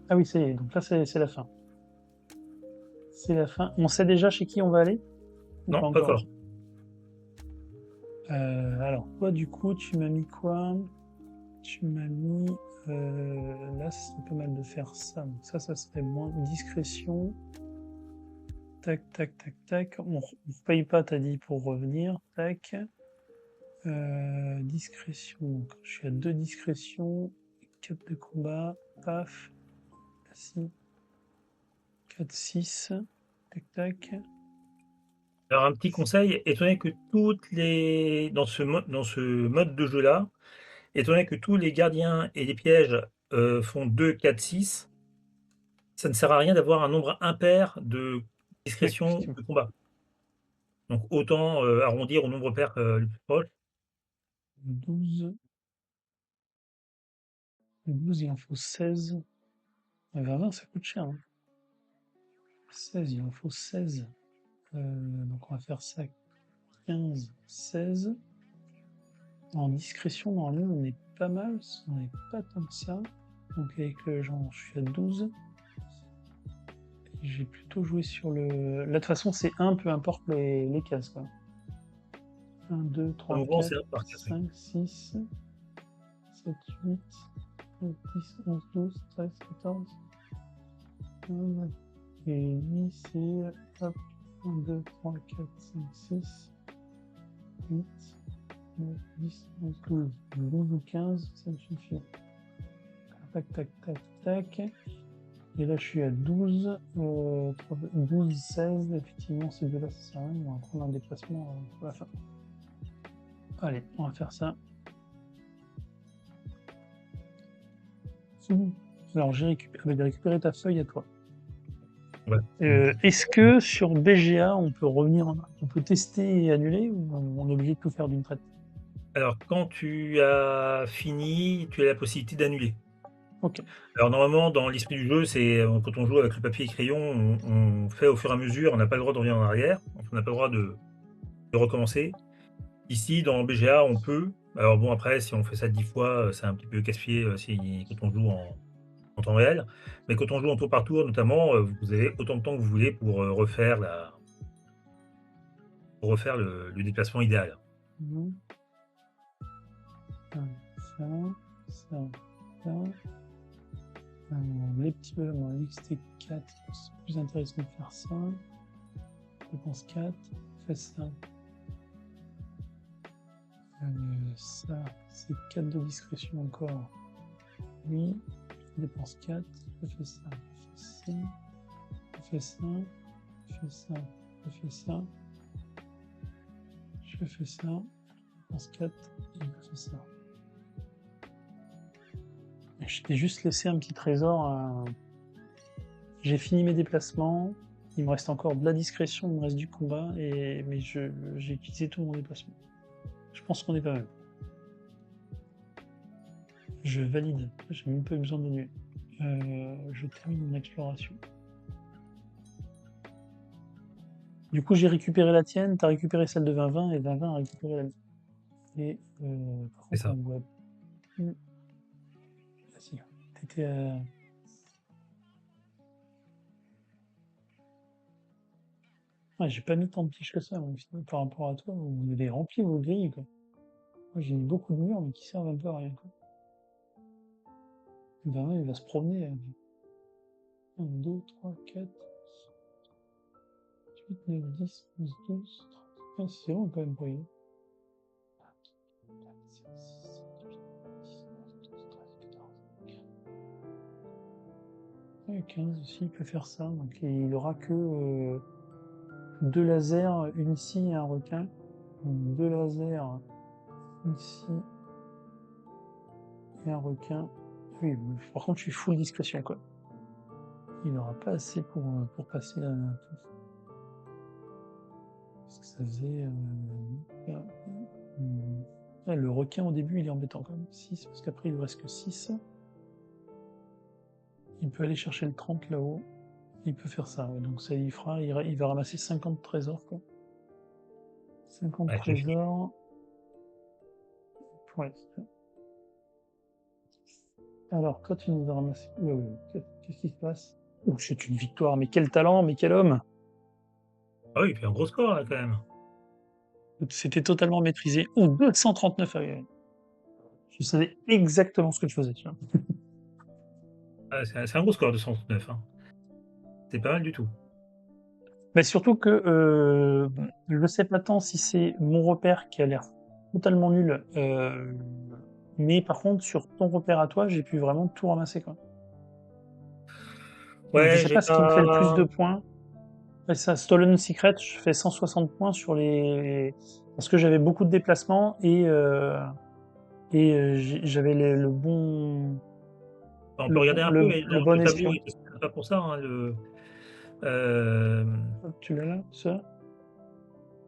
Ah oui, ça y est, donc là c'est la fin. C'est la fin. On sait déjà chez qui on va aller? Ou Non, pas pas encore? encore. Alors, toi, du coup, tu m'as mis quoi? Tu m'as mis... là, c'est pas mal de faire ça. Donc ça serait moins discrétion. Tac, tac, tac, tac. On ne paye pas, t'as dit, pour revenir. Tac. Discrétion. Donc, je suis à 2 discrétions. 4 de combat. Paf. 6. 4, 6. Tac, tac. Alors un petit conseil, étant donné que toutes les dans ce mode de jeu-là, étant donné que tous les gardiens et les pièges, font 2, 4, 6, ça ne sert à rien d'avoir un nombre impair de Oui, discrétion ou effectivement. de combat. Donc autant, arrondir au nombre pair, le plus proche. 12. 12, il en faut 16. 20, ça coûte cher. Hein. 16, il en faut 16. Donc on va faire ça 15, 16. En discrétion, normalement, on est pas mal, on n'est pas tant que ça. Donc avec le genre, je suis à 12. J'ai plutôt joué sur le... Là, de toute façon, c'est 1, peu importe les cases. Quoi. 1, 2, Le 3, mouvement, 4, c'est 1 par 4, oui. 5, 6, 7, 8, 9, 10, 11, 12, 13, 14. Et 8, c'est... Hop, 1, 2, 3, 4, 5, 6, 8, 9, 10, 11, 12. 12 ou 15, ça me suffit. Tac, tac, tac, tac. Et là, je suis à 12. 12, 16. Effectivement, ces deux-là, ça sert à rien. On va prendre un déplacement pour la fin. Allez, on va faire ça. Alors, j'ai récupéré ta feuille à toi. Ouais. Est-ce que sur BGA, on peut revenir, on peut tester et annuler ou on est obligé de tout faire d'une traite? Alors quand tu as fini, tu as la possibilité d'annuler. Ok. Alors normalement, dans l'esprit du jeu, c'est, quand on joue avec le papier et crayon, on fait au fur et à mesure, on n'a pas le droit de revenir en arrière, donc on n'a pas le droit de recommencer. Ici, dans BGA, on peut. Alors bon, après, si on fait ça 10 fois, c'est un petit peu casse-pied, quand on joue en temps réel. Mais quand on joue en tour par tour, notamment, vous avez autant de temps que vous voulez pour refaire le déplacement idéal. Mhm. Ça, ça, ça. Les petits bonhommes, on a dit que c'était 4. C'est plus intéressant de faire ça. Je pense 4. Fais ça. Ça, c'est 4 de discrétion encore. Oui, je dépense 4. Je fais ça. Je fais ça. Je fais ça. Je fais ça. Je fais ça. Je fais ça. Je dépense 4. Et je fais ça. Je t'ai juste laissé un petit trésor. J'ai fini mes déplacements. Il me reste encore de la discrétion, il me reste du combat, mais j'ai utilisé tout mon déplacement. Je pense qu'on est pas mal. Je valide. J'ai même pas eu besoin de nuit. Je termine mon exploration. Du coup, j'ai récupéré la tienne, t'as récupéré celle de 20-20 et 20-20 a récupéré la mienne. Et par C'est contre, ça. on voit plus. Vas-y, t'étais à. Ouais, j'ai pas mis tant de piches que ça, donc, par rapport à toi, vous avez rempli vos grilles, quoi. Moi, j'ai mis beaucoup de murs, mais qui servent un peu à rien, quoi. 20-20, il va se promener. 1, 2, 3, 4, 8, 9, 10, 11, 12, 13, c'est long quand même pour y aller. 15 aussi, il peut faire ça. Donc il aura que 2 lasers, une ici et un requin. Donc 2 lasers ici et un requin. Oui, par contre, je suis full discrétion, quoi. Il n'aura pas assez pour passer la. Parce que ça faisait. Le requin au début, il est embêtant quand même. 6, parce qu'après, il ne reste que 6. Il peut aller chercher le 30 là-haut. Il peut faire ça, ouais. Donc ça il fera, il va ramasser 50 trésors, quoi. 50 Ouais, trésors. Ouais. Alors, toi, tu nous as ramassé. Qu'est-ce qui se passe? Oh, c'est une victoire, mais quel talent, mais quel homme! Ah oui, il fait un gros score là quand même. C'était totalement maîtrisé. Oh, 239 Je savais exactement ce que je faisais, tu vois. Ah, c'est un gros score de 139, hein. C'est pas mal du tout. Mais surtout que je sais pas tant si c'est mon repère qui a l'air totalement nul, mais par contre, sur ton repère à toi, j'ai pu vraiment tout ramasser, quoi. Donc je Ouais, sais j'ai pas ce qui me fait le plus pas. de points. Ouais, ça, Stolen Secret, je fais 160 points sur les. Parce que j'avais beaucoup de déplacements et j'avais le bon. On peut regarder un peu, mais Le le bon tableau espion. est pas pour ça, hein, Hop, tu l'as là, ça?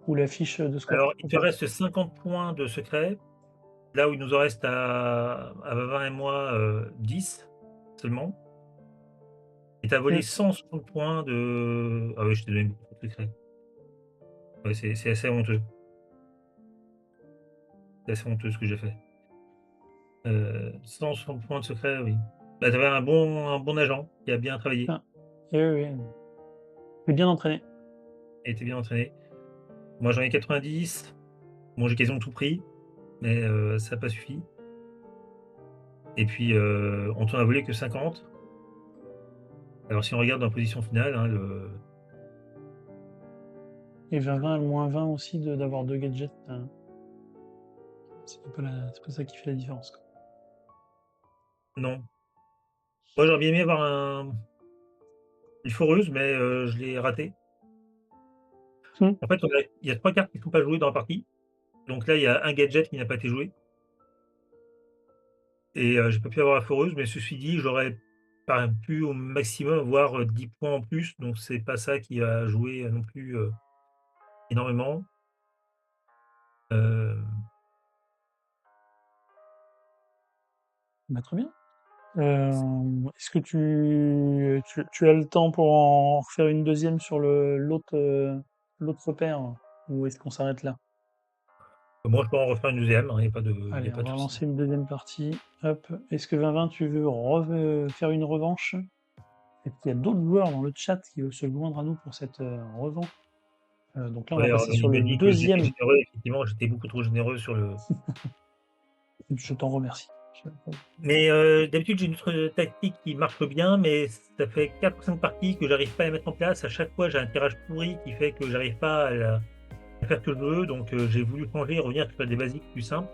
Ou la fiche de score? alors il te reste 50 points de secret, là où il nous en reste à Vavin et moi, 10 seulement. Et tu as volé Hmm. 160 points de ah oui, je t'ai donné beaucoup de secrets. Ouais, c'est assez honteux. C'est assez honteux ce que j'ai fait. 160 points de secret, oui. Bah, tu avais un bon agent qui a bien travaillé Ah. Et oui, oui. Il est bien entraîné. et était bien entraîné. Moi, j'en ai 90. Bon, j'ai quasiment tout pris, mais ça a pas suffi. Et puis, on t'en a volé que 50. Alors si on regarde dans la position finale, hein, Et 20-20 a le moins 20 aussi d'avoir deux gadgets. C'est pas ça qui fait la différence, quoi. non. Moi, j'aurais bien aimé avoir une foreuse, mais je l'ai raté. Hmm. En fait, il y a 3 cartes qui ne sont pas jouées dans la partie. Donc là, il y a un gadget qui n'a pas été joué et j'ai pas pu avoir la foreuse, mais ceci dit, j'aurais pas pu au maximum avoir, 10 points en plus, donc c'est pas ça qui a joué, non plus, énormément. Hem, Bah, très bien. Est-ce que tu as le temps pour en refaire une deuxième sur l'autre repère? Ou est-ce qu'on s'arrête là? moi, je peux en refaire une deuxième, hein, il y a Allez, on pas de va souci. lancer une deuxième partie. Hop. Est-ce que 20-20, tu veux faire une revanche? Est-ce qu'il y a d'autres joueurs dans le chat qui veulent se joindre à nous pour cette revanche? Donc là, on Ouais, va alors passer sur il le m'a dit que j'étais deuxième. généreux, effectivement, j'étais beaucoup trop généreux sur le Je t'en remercie. mais d'habitude, j'ai une autre tactique qui marche bien, mais ça fait 4 ou 5 parties que j'arrive pas à la mettre en place. À chaque fois, j'ai un tirage pourri qui fait que j'arrive pas à faire ce que je veux, donc j'ai voulu changer et revenir sur des basiques plus simples.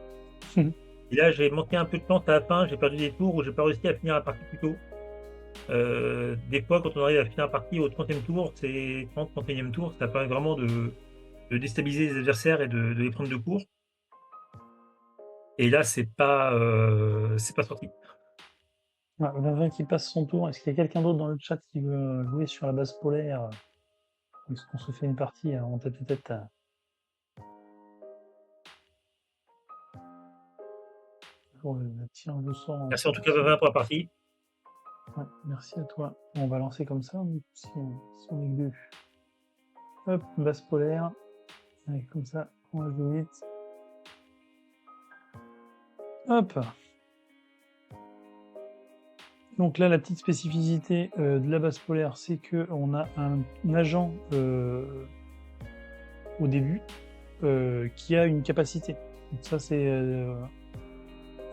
Mhm. Et là, j'ai manqué un peu de temps à la fin, j'ai perdu des tours où j'ai pas réussi à finir la partie plus tôt. Des fois, quand on arrive à finir la partie au 30e tour, c'est 30-31e tour, ça permet vraiment de déstabiliser les adversaires et de les prendre de court. Et là, c'est pas sorti. Ouais, Vavin qui passe son tour. Est-ce qu'il y a quelqu'un d'autre dans le chat qui veut jouer sur la base polaire? Est-ce qu'on se fait une partie en tête à tête? Pour le tirage au sort en Merci en tête. tout cas, Vavin, pour la partie. Ouais, merci à toi. On va lancer comme ça, si on est que deux. Hop, base polaire. Allez, comme ça, on va jouer vite. Hop. Donc là, la petite spécificité de la base polaire, c'est qu'on a un agent au début qui a une capacité. Donc ça, c'est...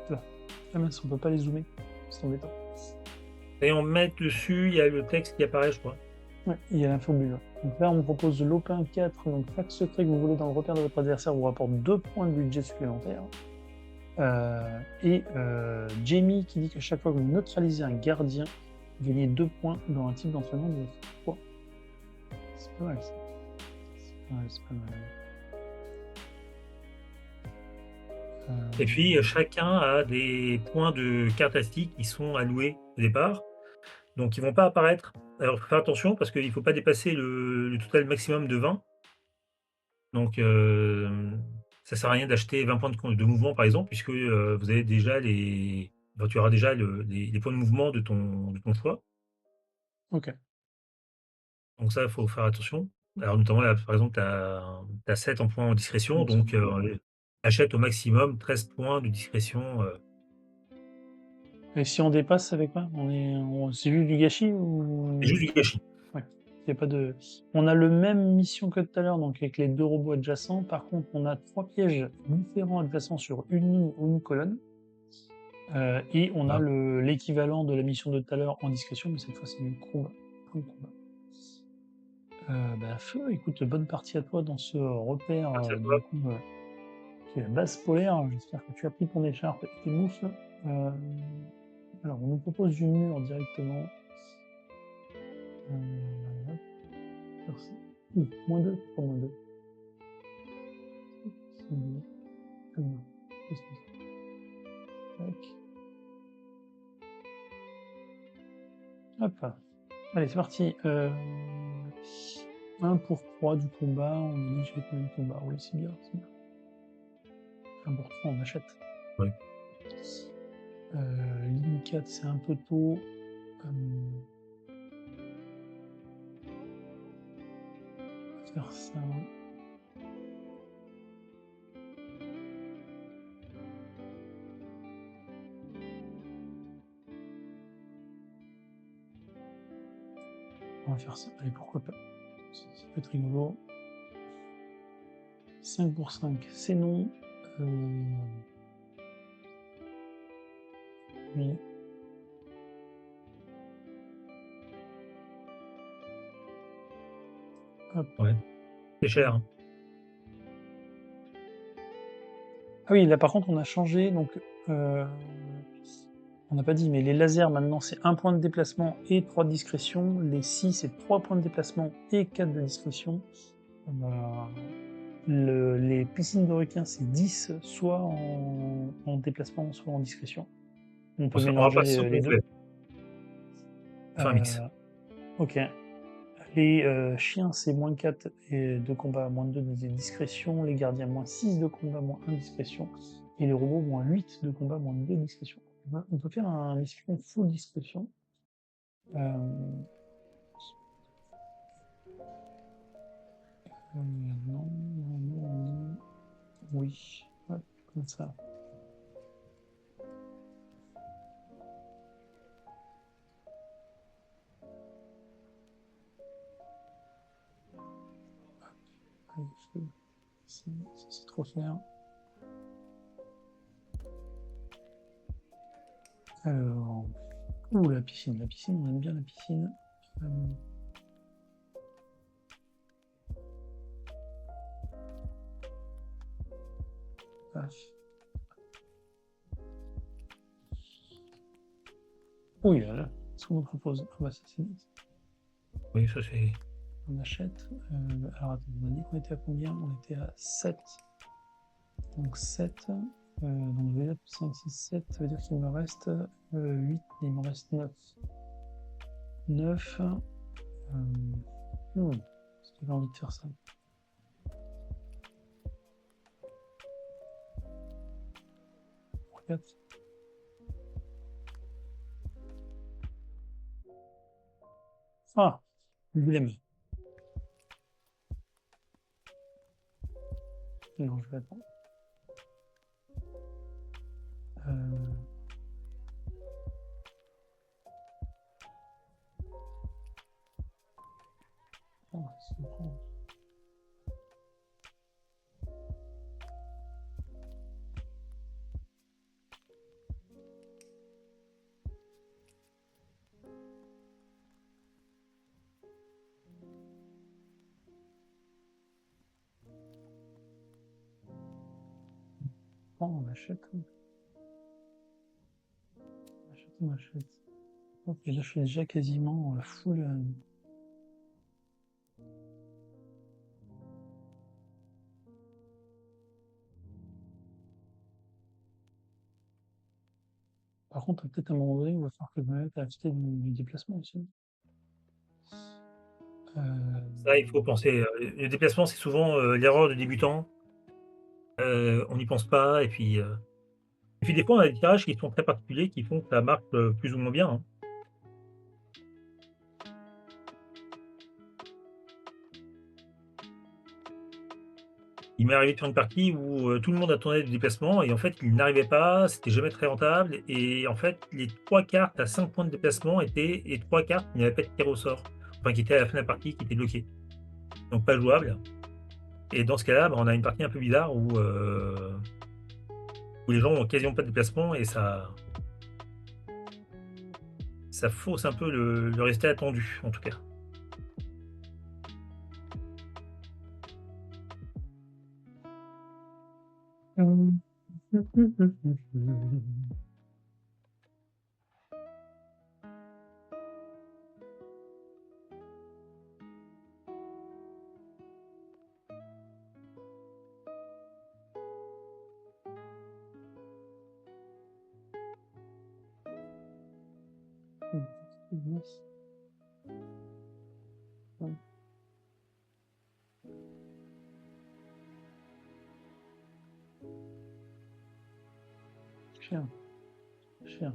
là. Ah mince, on peut pas les zoomer. C'est embêtant. Et on met dessus, il y a le texte qui apparaît, je crois. Ouais, il y a l'infobulle. Donc là, on propose l'Opin 4. Donc chaque secret que vous voulez dans le repère de votre adversaire vous rapporte 2 points de budget supplémentaires. Jamie qui dit que chaque fois que vous neutralisez un gardien, vous gagnez 2 points dans un type d'entraînement de votre choix. C'est pas mal ça. C'est pas mal, c'est pas mal. Et puis, chacun a des points de carte ASTI qui sont alloués au départ. Donc, ils vont pas apparaître. Alors, faut faire attention parce qu'il faut pas dépasser le total maximum de 20. Donc, ça sert à rien d'acheter 20 points de mouvement, par exemple, puisque vous avez déjà enfin, tu auras déjà les points de mouvement de ton choix. Ok. Donc ça, il faut faire attention. Alors notamment là, par exemple, tu as 7 en points en discrétion, donc achète au maximum 13 points de discrétion. Et si on dépasse, ça fait quoi? C'est juste du gâchis C'est ou... juste du gâchis. Ouais. Y a pas de... On a le même mission que tout à l'heure, donc avec les 2 robots adjacents. Par contre, on a 3 pièges différents adjacents sur une ligne ou une colonne. Et on a Ah, l'équivalent de la mission de tout à l'heure en discrétion, mais cette fois c'est du combat. Un combat. Feu, écoute, bonne partie à toi dans ce repère, merci à du toi. coup, qui est la base polaire. J'espère que tu as pris ton écharpe et tes moufles. Alors, on nous propose du mur directement. Hop, faire ça. Moins 2, pas moins 2. C'est mieux. Non, qu'est-ce que c'est? Tac. Hop. Allez, c'est parti. 1 pour 3 du combat. On a dit j'ai combien de combat? Oui, c'est bien, c'est bien. 1 pour 3, on achète. Oui. Ligne 4, c'est un peu tôt. On va faire ça. On va faire ça. Allez, pourquoi pas. Ça peut être rigolo. 5 pour 5, c'est non. Oui. Hop. Ouais. C'est cher. Hein. Ah oui, là par contre on a changé, donc on n'a pas dit, mais les lasers maintenant c'est 1 point de déplacement et 3 de discrétion. Les scies c'est 3 points de déplacement et 4 de discrétion. Les piscines de requins c'est 10, soit en déplacement, soit en discrétion. On peut On va mélanger passer au les deux. complet. Enfin, un mix. Ok. Les chiens, c'est moins 4 de combat, moins 2 de discrétion. Les gardiens, moins 6 de combat, moins 1 de discrétion. Et les robots, moins 8 de combat, moins 2 de discrétion. On peut faire un mission full discrétion. Non, non, non. Oui. Hop, comme ça. Allez, ça, c'est trop faire. Alors, la piscine, on aime bien la piscine. Paf. Oui, là, ce qu'on nous propose. Ah bah ça c'est vite. Oui, ça c'est. On achète. Alors attends, on a dit qu'on était à combien? On était à 7. Donc 7. Donc je vais 5, 6, 7. Ça veut dire qu'il me reste 8. Il me reste 9. 9. Est-ce que j'ai envie de faire ça? Regarde. Ah, je l'aime. Non, je vais attendre. Ah, c'est bon. Bon, on achète. On achète, on achète. Ok, là je suis déjà quasiment full. Par contre, peut-être à un moment donné, il va falloir que je me mette à acheter du déplacement aussi. Ça, il faut penser, le déplacement, c'est souvent, l'erreur du débutant. On n'y pense pas et puis des fois, on a des tirages qui sont très particuliers qui font que ça marche, plus ou moins bien, hein. Il m'est arrivé de faire une partie où, tout le monde attendait du déplacement et en fait, il n'arrivait pas, c'était jamais très rentable et en fait, les 3 cartes à 5 points de déplacement étaient les 3 cartes qui n'avaient pas été tirées au sort. Enfin, qui étaient à la fin de la partie, qui étaient bloquées, donc pas jouables et dans ce cas-là, bah, on a une partie un peu bizarre où les gens ont quasiment pas de déplacement et ça fausse un peu le résultat attendu, en tout cas. Cher, cher.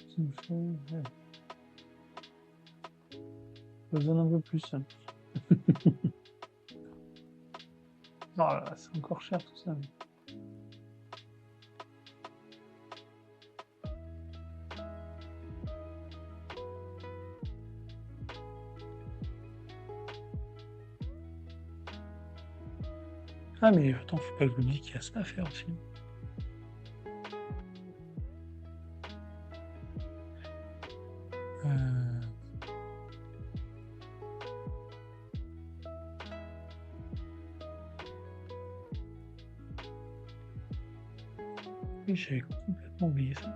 Qu'il me faut, ouais. J'ai besoin d'un peu plus. Oh là là, c'est encore cher tout ça. Ah mais attends, faut pas que j'oublie qu'il y a ça à faire aussi. Oui, j'avais complètement oublié ça.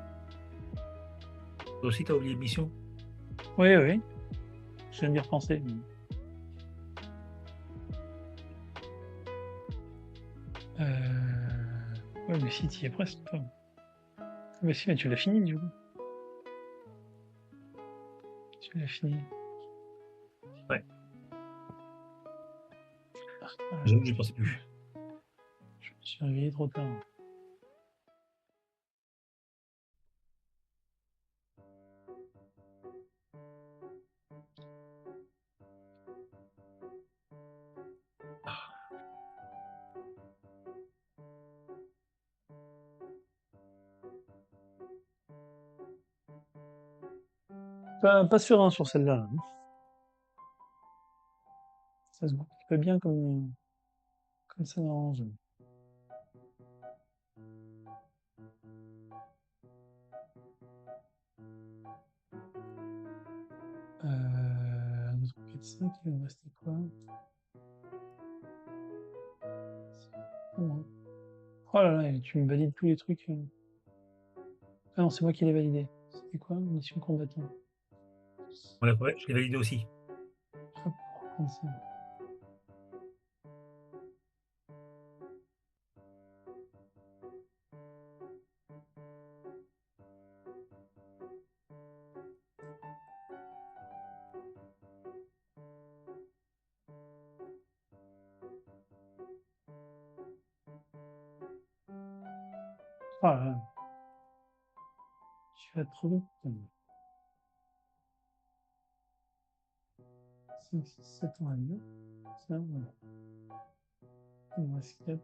Toi aussi, tu as oublié Mission? Oui, oui, je viens d'y repenser. Ouais, mais si, t'y es presque, toi. Mais si, mais tu l'as fini, du coup. Tu l'as fini. Ouais, Ah, j'avoue que j'y pensais plus. je me suis réveillé trop tard. Pas sûr hein, sur celle-là. Hein. Ça se goupille pas bien comme ça m'arrange. Euh, 4, 5, il me restait quoi? bon, hein. Oh là là, et tu me valides tous les trucs. Ah non, c'est moi qui l'ai validé. C'était quoi? Mission combattant. Ouais, je l'ai validé aussi. Hop, pour reprendre ça. Oh là là, tu vas trop vite. 5, 6, 7 ans à mieux. Ça, voilà. Il me reste 4.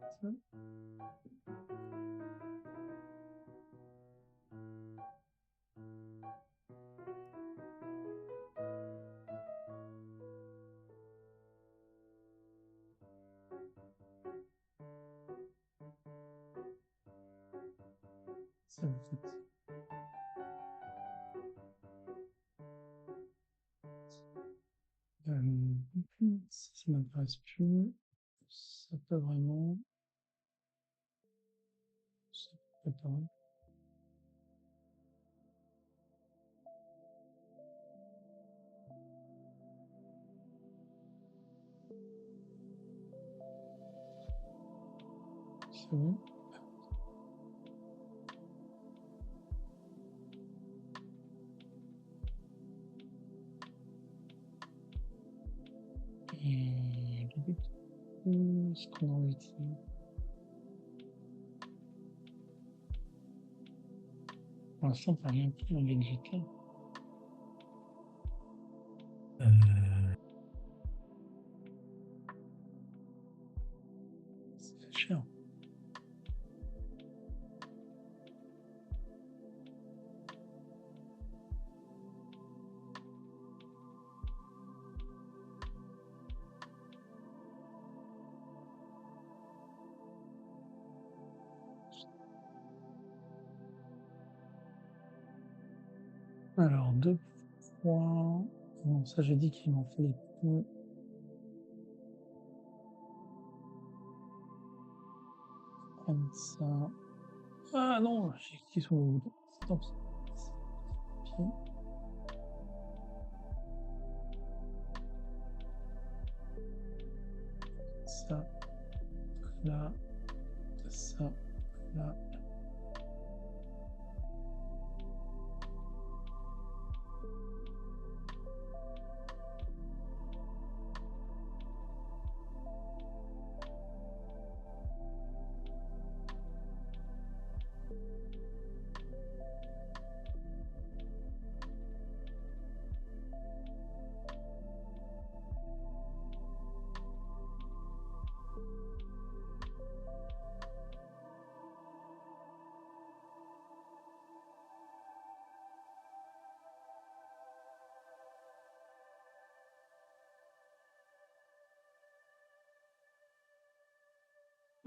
Ça, vous faites. Ça m'intéresse plus. Ça peut vraiment. Ça peut pas. C'est bon. Et ce qu'on a envie de faire. Pour l'instant, t'as rien pris dans les GK. C'est cher. Alors, 2 points. Bon, ça, j'ai dit qu'il m'en fallait plus. Prendre ça. Ah non, j'ai cliqué sur le bouton. Stop. Puis, ça, là, ça, là.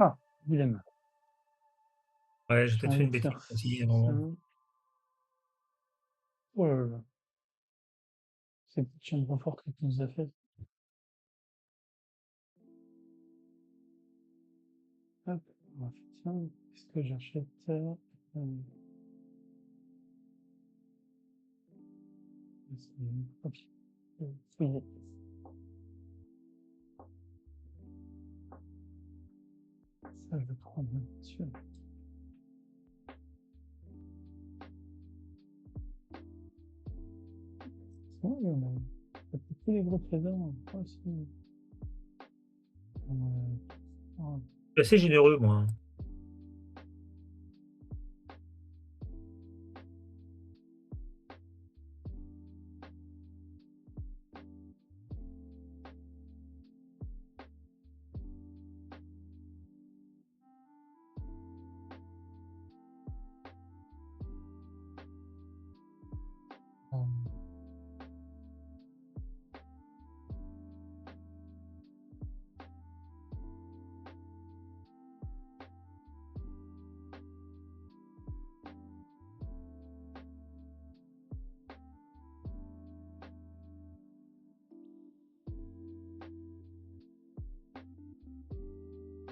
Ah, dilemme. Ouais, j'ai J'ai peut-être fait envie une de bêtise faire aussi à un ça. moment. Oh là là. Cette petite chambre forte que tu nous as faite. Hop, on va faire ça. Est-ce que j'achète hop, oui. Ça, je prends bien dessus. Ouais, on a fait tous les gros trésors. Pas aussi. Oh, Je suis assez généreux, moi, hein.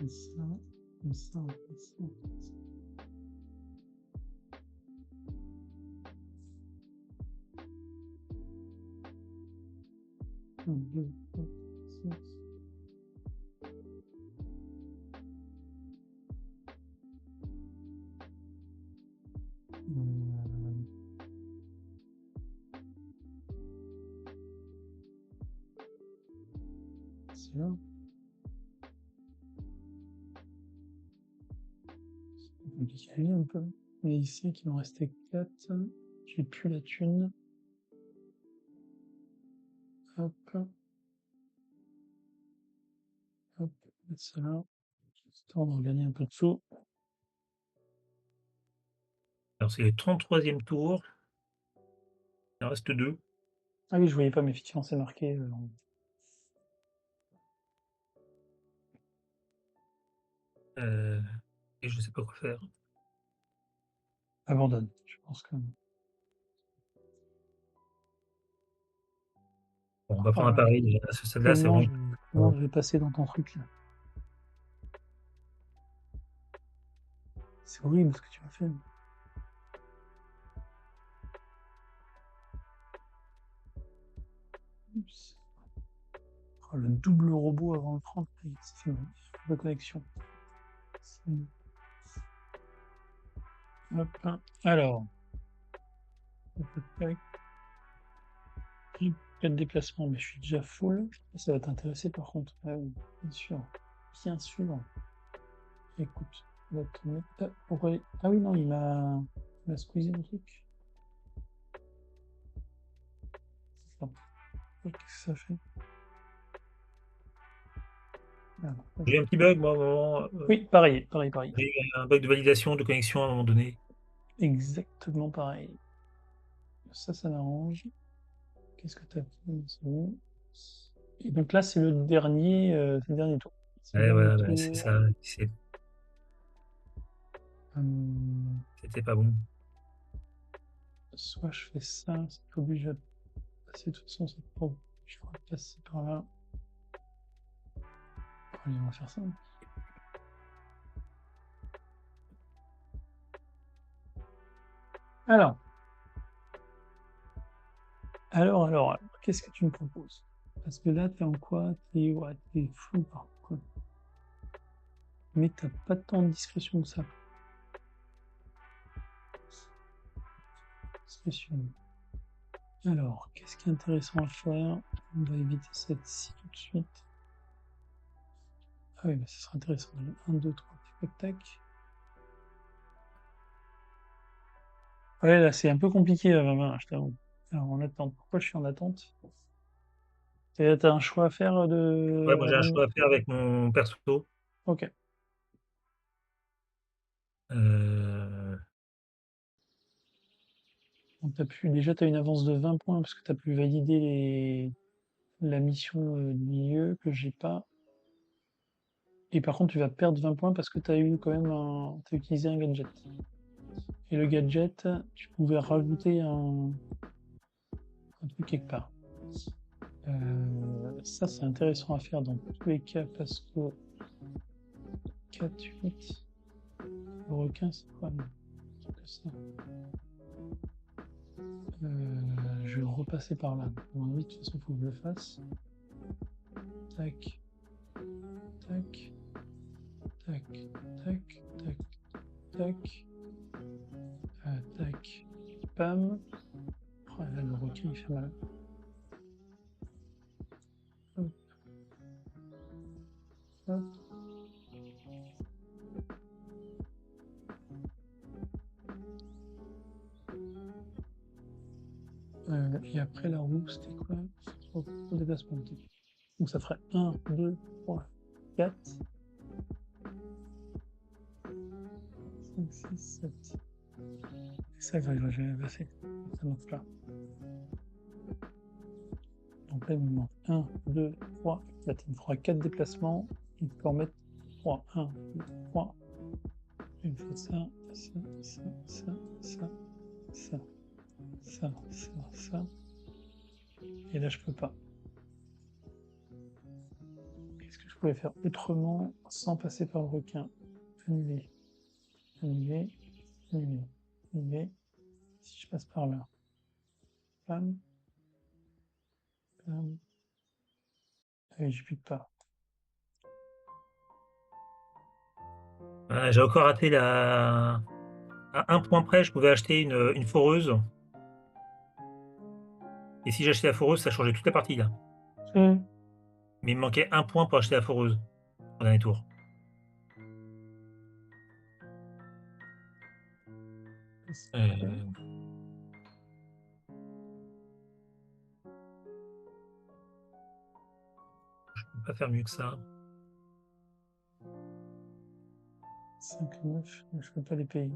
ça, comme ça, comme ça, comme ça. Un, deux, trois, six. C'est là. C'est compliqué à lire un peu. Et ici, il m'en restait 4. J'ai plus la thune. Hop. Hop. Mettre ça là. Histoire d'en gagner un peu de sous. Alors c'est le 33e tour. Il en reste 2. Ah oui, je voyais pas, mais effectivement, c'est marqué. Et je sais pas quoi faire. Abandonne. Je pense que. Bon, on va Oh prendre un là, pari déjà. À ce stade-là, c'est comment vraiment. comment je vais passer dans ton truc là? C'est horrible ce que tu m'as fait. Oups. Oh, le double robot avant le 30, ça fait de connexion. Hop. Alors. 4 déplacements, mais je suis déjà full. Ça va t'intéresser par contre. Ah oui, bien sûr. Bien sûr. Écoute, on va te mettre. Pourquoi Ah oui, non, il m'a squeezé le truc. Attends, qu'est-ce que ça fait? Ah, non, J'ai eu un petit bug, moi, à un moment. oui, pareil, pareil, pareil. J'ai eu un bug de validation de connexion à un moment donné. Exactement pareil. Ça m'arrange. Qu'est-ce que t'as fait? C'est bon. Et donc là, c'est le dernier tour. C'est le Ouais, dernier ouais, c'est tour. ça. Hum, C'était pas bon. soit je fais ça, c'est pas obligé de passer de toute façon, c'est pas. Je pourrais passer par là. Allez, on va faire ça. Alors, alors, qu'est-ce que tu me proposes? Parce que là, t'es en quoi? T'es flou par contre. Mais t'as pas tant de discrétion que ça. Discrétion. Alors, qu'est-ce qui est intéressant à faire? On va éviter cette-ci tout de suite. Ah oui, mais ça sera intéressant. 1, 2, 3, tac, tac. Ouais, là, c'est un peu compliqué, ma main, je t'avoue. Alors, en attente. Pourquoi je suis en attente? T'as un choix à faire Ouais, moi j'ai un avant de... choix à faire avec mon perso. Ok. Euh, Donc, déjà, t'as une avance de 20 points parce que t'as pu valider la mission du milieu que j'ai pas. Et par contre, tu vas perdre 20 points parce que tu as eu quand même t'as utilisé un gadget. Et le gadget, tu pouvais rajouter un truc quelque part. Ça, c'est intéressant à faire dans tous les cas parce que 4, 8, le requin, c'est quoi que ça Je vais repasser par là. Bon, oui, de toute façon, il faut que je le fasse. Tac, tac, tac, tac, tac, tac, tac, pam. Oh, là, le requin, il fait mal. Hop, hop. Et après la roue, c'était quoi? Au déplacement. Donc ça ferait 1, 2, 3, 4, 5, 6, 7. C'est ça que j'arrive jamais passer. Ça marche pas. Donc là, il me manque 1, 2, 3, 4. Il me fera 4 déplacements. Il peut en mettre 3. 1, 2, 3. Il me faut ça, ça, ça, ça, ça, ça, ça, ça, ça. Et là, je peux pas. Qu'est-ce que je pouvais faire autrement sans passer par le requin? annulé, annulé, annulé, annulé. Si je passe par là. Pam, pam. Et je pique pas. J'ai encore raté la à 1 point près, je pouvais acheter une foreuse et si j'achetais la foreuse, ça changeait toute la partie là. Mais il me manquait 1 point pour acheter la foreuse au dernier tour. Heu, je peux pas faire mieux que ça. 5, 9, je peux pas les payer.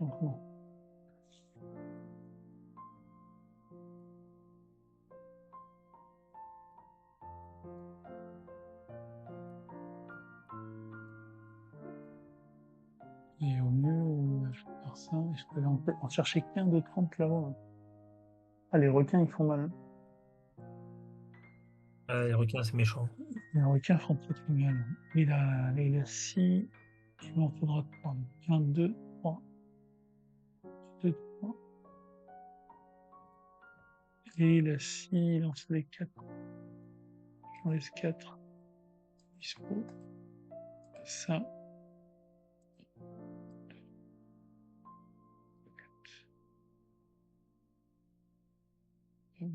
Donc non. Et au mieux, je peux faire ça, et je peux aller en chercher qu'un de 30 là-bas. Ah, les requins, ils font mal. Ah, les requins, c'est méchant. Les requins font très très mal. Là, il a 6, il m'en faudra 3. 1, 2, 3. 2, 3. Et il a 6, il en fait 4. J'en laisse 4. Dispo. Ça.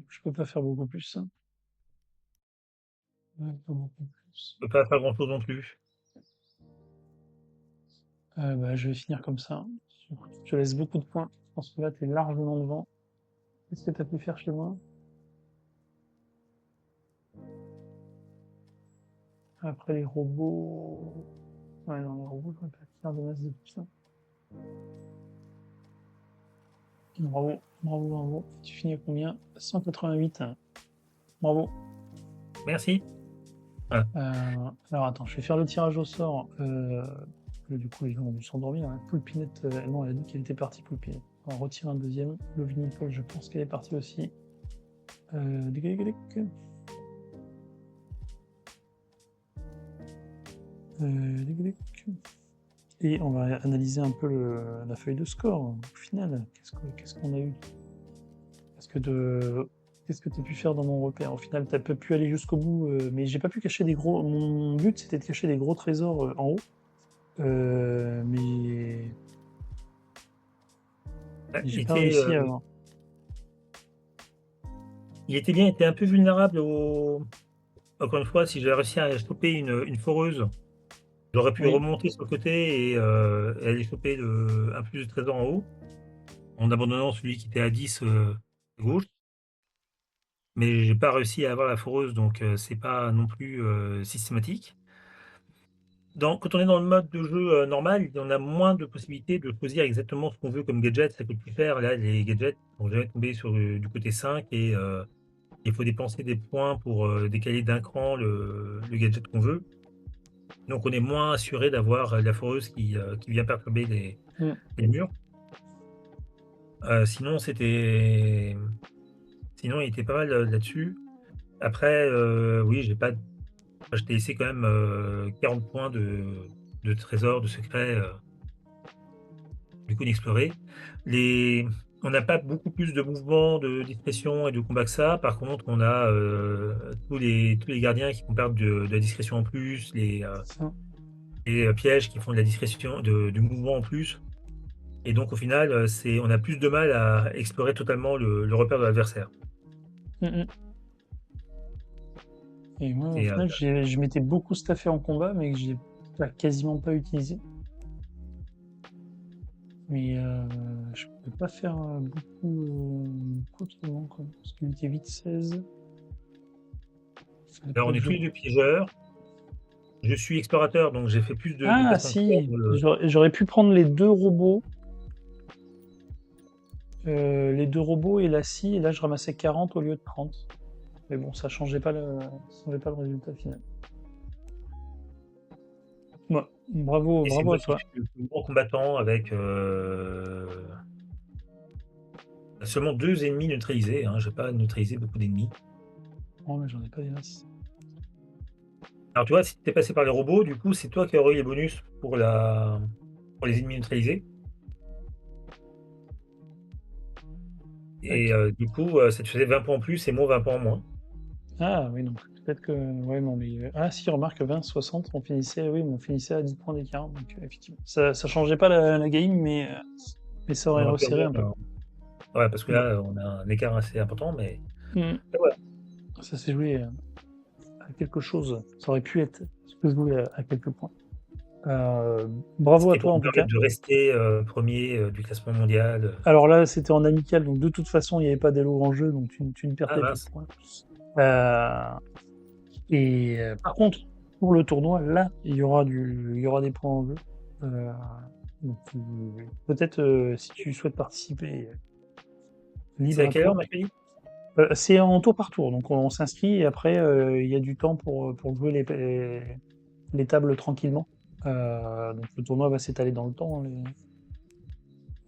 Je peux pas faire beaucoup plus. Hein. Ouais, pas beaucoup plus. Je peux pas faire grand chose non plus. Bah, je vais finir comme ça. Je te laisse beaucoup de points. Je pense que là, t'es largement devant. Qu'est-ce que t'as pu faire chez moi? Après les robots. Ouais, non, les robots, je vais pas faire de masse de tout ça. Bravo, bravo, bravo. Tu finis à combien? 188. Bravo. Merci. Voilà. Alors attends, je vais faire le tirage au sort. Du coup, les gens ont dû s'endormir. Hein. Poulpinette, non, elle a dit qu'elle était partie, Poulpinette. On va retirer un deuxième. Lovinicole, je pense qu'elle est partie aussi. Dic, dic, dic. Dic, dic. Et on va analyser un peu la feuille de score. Au final, qu'est-ce qu'on a eu? Qu'est-ce que tu as pu faire dans mon repère? Au final, tu n'as pas pu aller jusqu'au bout, mais j'ai pas pu cacher des gros. Mon but, c'était de cacher des gros trésors en haut. Mais Il j'ai pas était, réussi à avoir. il était bien, il était un peu vulnérable au encore une fois, si j'avais réussi à choper une foreuse, j'aurais pu Oui, remonter sur le côté et aller choper un plus de trésors en haut, en abandonnant celui qui était à 10, à gauche. Mais j'ai pas réussi à avoir la foreuse, donc c'est pas non plus, systématique. Quand on est dans le mode de jeu, normal, on a moins de possibilités de choisir exactement ce qu'on veut comme gadget, ça coûte plus cher. Là, les gadgets vont jamais tomber sur, du côté 5 et il faut dépenser des points pour, décaler d'un cran le gadget qu'on veut. Donc on est moins assuré d'avoir, la foreuse qui vient perturber mm, les murs. Sinon sinon il était pas mal, là-dessus. Après, oui, j'ai pas je t'ai laissé quand même, 40 points de trésors, de secrets, du coup inexplorés. Les On n'a pas beaucoup plus de mouvements, de discrétion et de combat que ça. Par contre, on a, tous les gardiens qui font perdre de la discrétion en plus, ça. les pièges qui font de la discrétion du mouvement en plus et donc au final, on a plus de mal à explorer totalement le repère de l'adversaire Mm, mm. Et moi, au et final, je m'étais beaucoup staffé en combat, mais que j'ai quasiment pas utilisé. Mais je peux pas faire beaucoup autrement, quoi. Parce qu'il était 8-16. Fallait alors pas on que est je... tous les 2 piégeurs. Je suis explorateur, donc j'ai fait plus de Ah, déplacements de corps si! dans le J'aurais pu prendre les deux robots. Les deux robots et la scie, et là, je ramassais 40 au lieu de 30. Mais bon, ça changeait pas le résultat final. Ouais, bravo, et c'est bravo moi à qui toi. suis le plus gros combattant avec, seulement 2 ennemis neutralisés, hein, j'ai pas neutralisé beaucoup d'ennemis. Oh, mais j'en ai pas des masses. Alors tu vois, si tu passé par les robots, du coup, c'est toi qui aurais eu les bonus pour les ennemis neutralisés et Ok. du coup, ça te faisait 20 points en plus et moi 20 points en moins. Ah oui, donc peut-être que... Ouais, non, mais... Ah si, remarque, 20, 60, on finissait, oui, mais on finissait à 10 points d'écart, donc effectivement. Ça changeait pas la game, mais ça On aurait aurait pu resserré avoir un peu. ouais, parce que Ouais. là, on a un écart assez important, mais Hmm. voilà. Ça s'est joué à quelque chose. Ça aurait pu être se jouer à quelques points. Euh, Bravo à C'était pour toi en nous tout cas. permettre de rester, 1er, du classement mondial. Alors là, c'était en amical, donc de toute façon, il n'y avait pas d'élo en jeu, donc tu ne Ah perdais pas de mince, points. Euh, Par contre, pour le tournoi, là, il y aura des points en jeu. Euh, donc, peut-être si tu souhaites participer, c'est libre à à quelle heure toi. mercredi? C'est en tour par tour, donc on s'inscrit et après il y a du temps pour jouer les tables tranquillement. Donc le tournoi va s'étaler dans le temps, hein.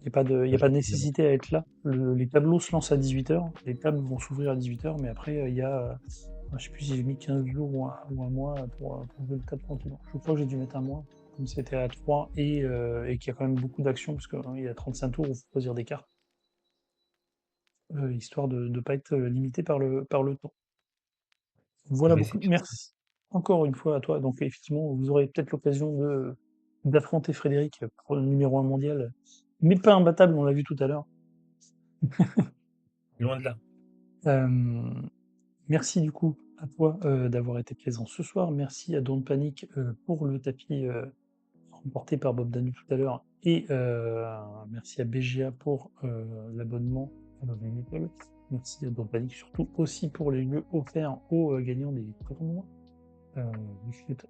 Il y Bah, a je pas de pense évidemment. nécessité à être là. Les tableaux se lancent à 18h. Les tables vont s'ouvrir à 18h, mais après, il y a, je sais plus si j'ai mis 15 jours ou un mois pour jouer le table tranquillement. Je crois que j'ai dû mettre un mois, comme c'était à 3 et qu'il y a quand même beaucoup d'actions, parce qu'il y a 35 tours où il faut choisir des cartes, histoire de ne pas être limité par le temps. Je Voilà vais beaucoup. essayer de faire ça. Merci encore une fois à toi. Donc effectivement, vous aurez peut-être l'occasion d'affronter Frédéric pour le numéro 1 mondial, mais pas imbattable, on l'a vu tout à l'heure. Loin de là. Euh, Merci du coup à toi d'avoir été présent ce soir. Merci à Don't Panic pour le tapis remporté par Bob Danu tout à l'heure. Et merci à BGA pour l'abonnement à notre école. Merci à Don't Panic surtout aussi pour les lieux offerts aux gagnants des tournois. Du fait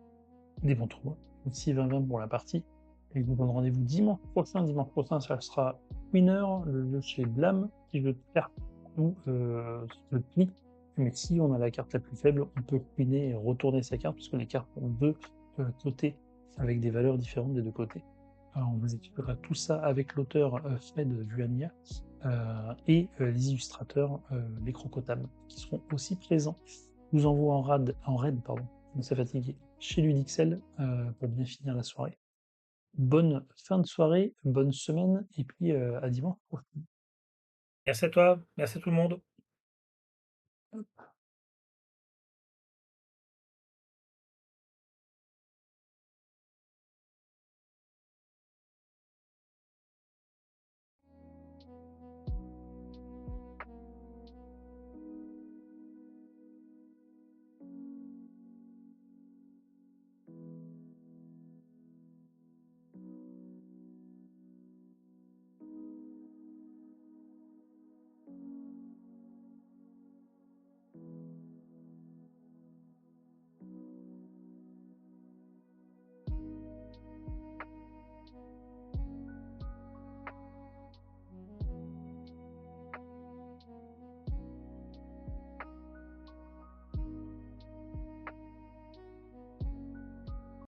des bons tournois. Merci 2020 pour la partie. Et je vous donne rendez-vous dimanche prochain. Dimanche prochain, ça sera Winner, le jeu chez Blam, qui jeu de cartes ou se plie. Mais si on a la carte la plus faible, on peut queener et retourner sa carte, puisque les cartes ont deux côtés avec des valeurs différentes des deux côtés. Alors, on vous expliquera tout ça avec l'auteur Fred Vuania et les illustrateurs, les crocotables, qui seront aussi présents. Je vous envoie en raid, pardon, on s'est fatigué, chez Ludixel pour bien finir la soirée. Bonne fin de soirée, bonne semaine, et puis à dimanche prochain. Merci à toi, merci à tout le monde.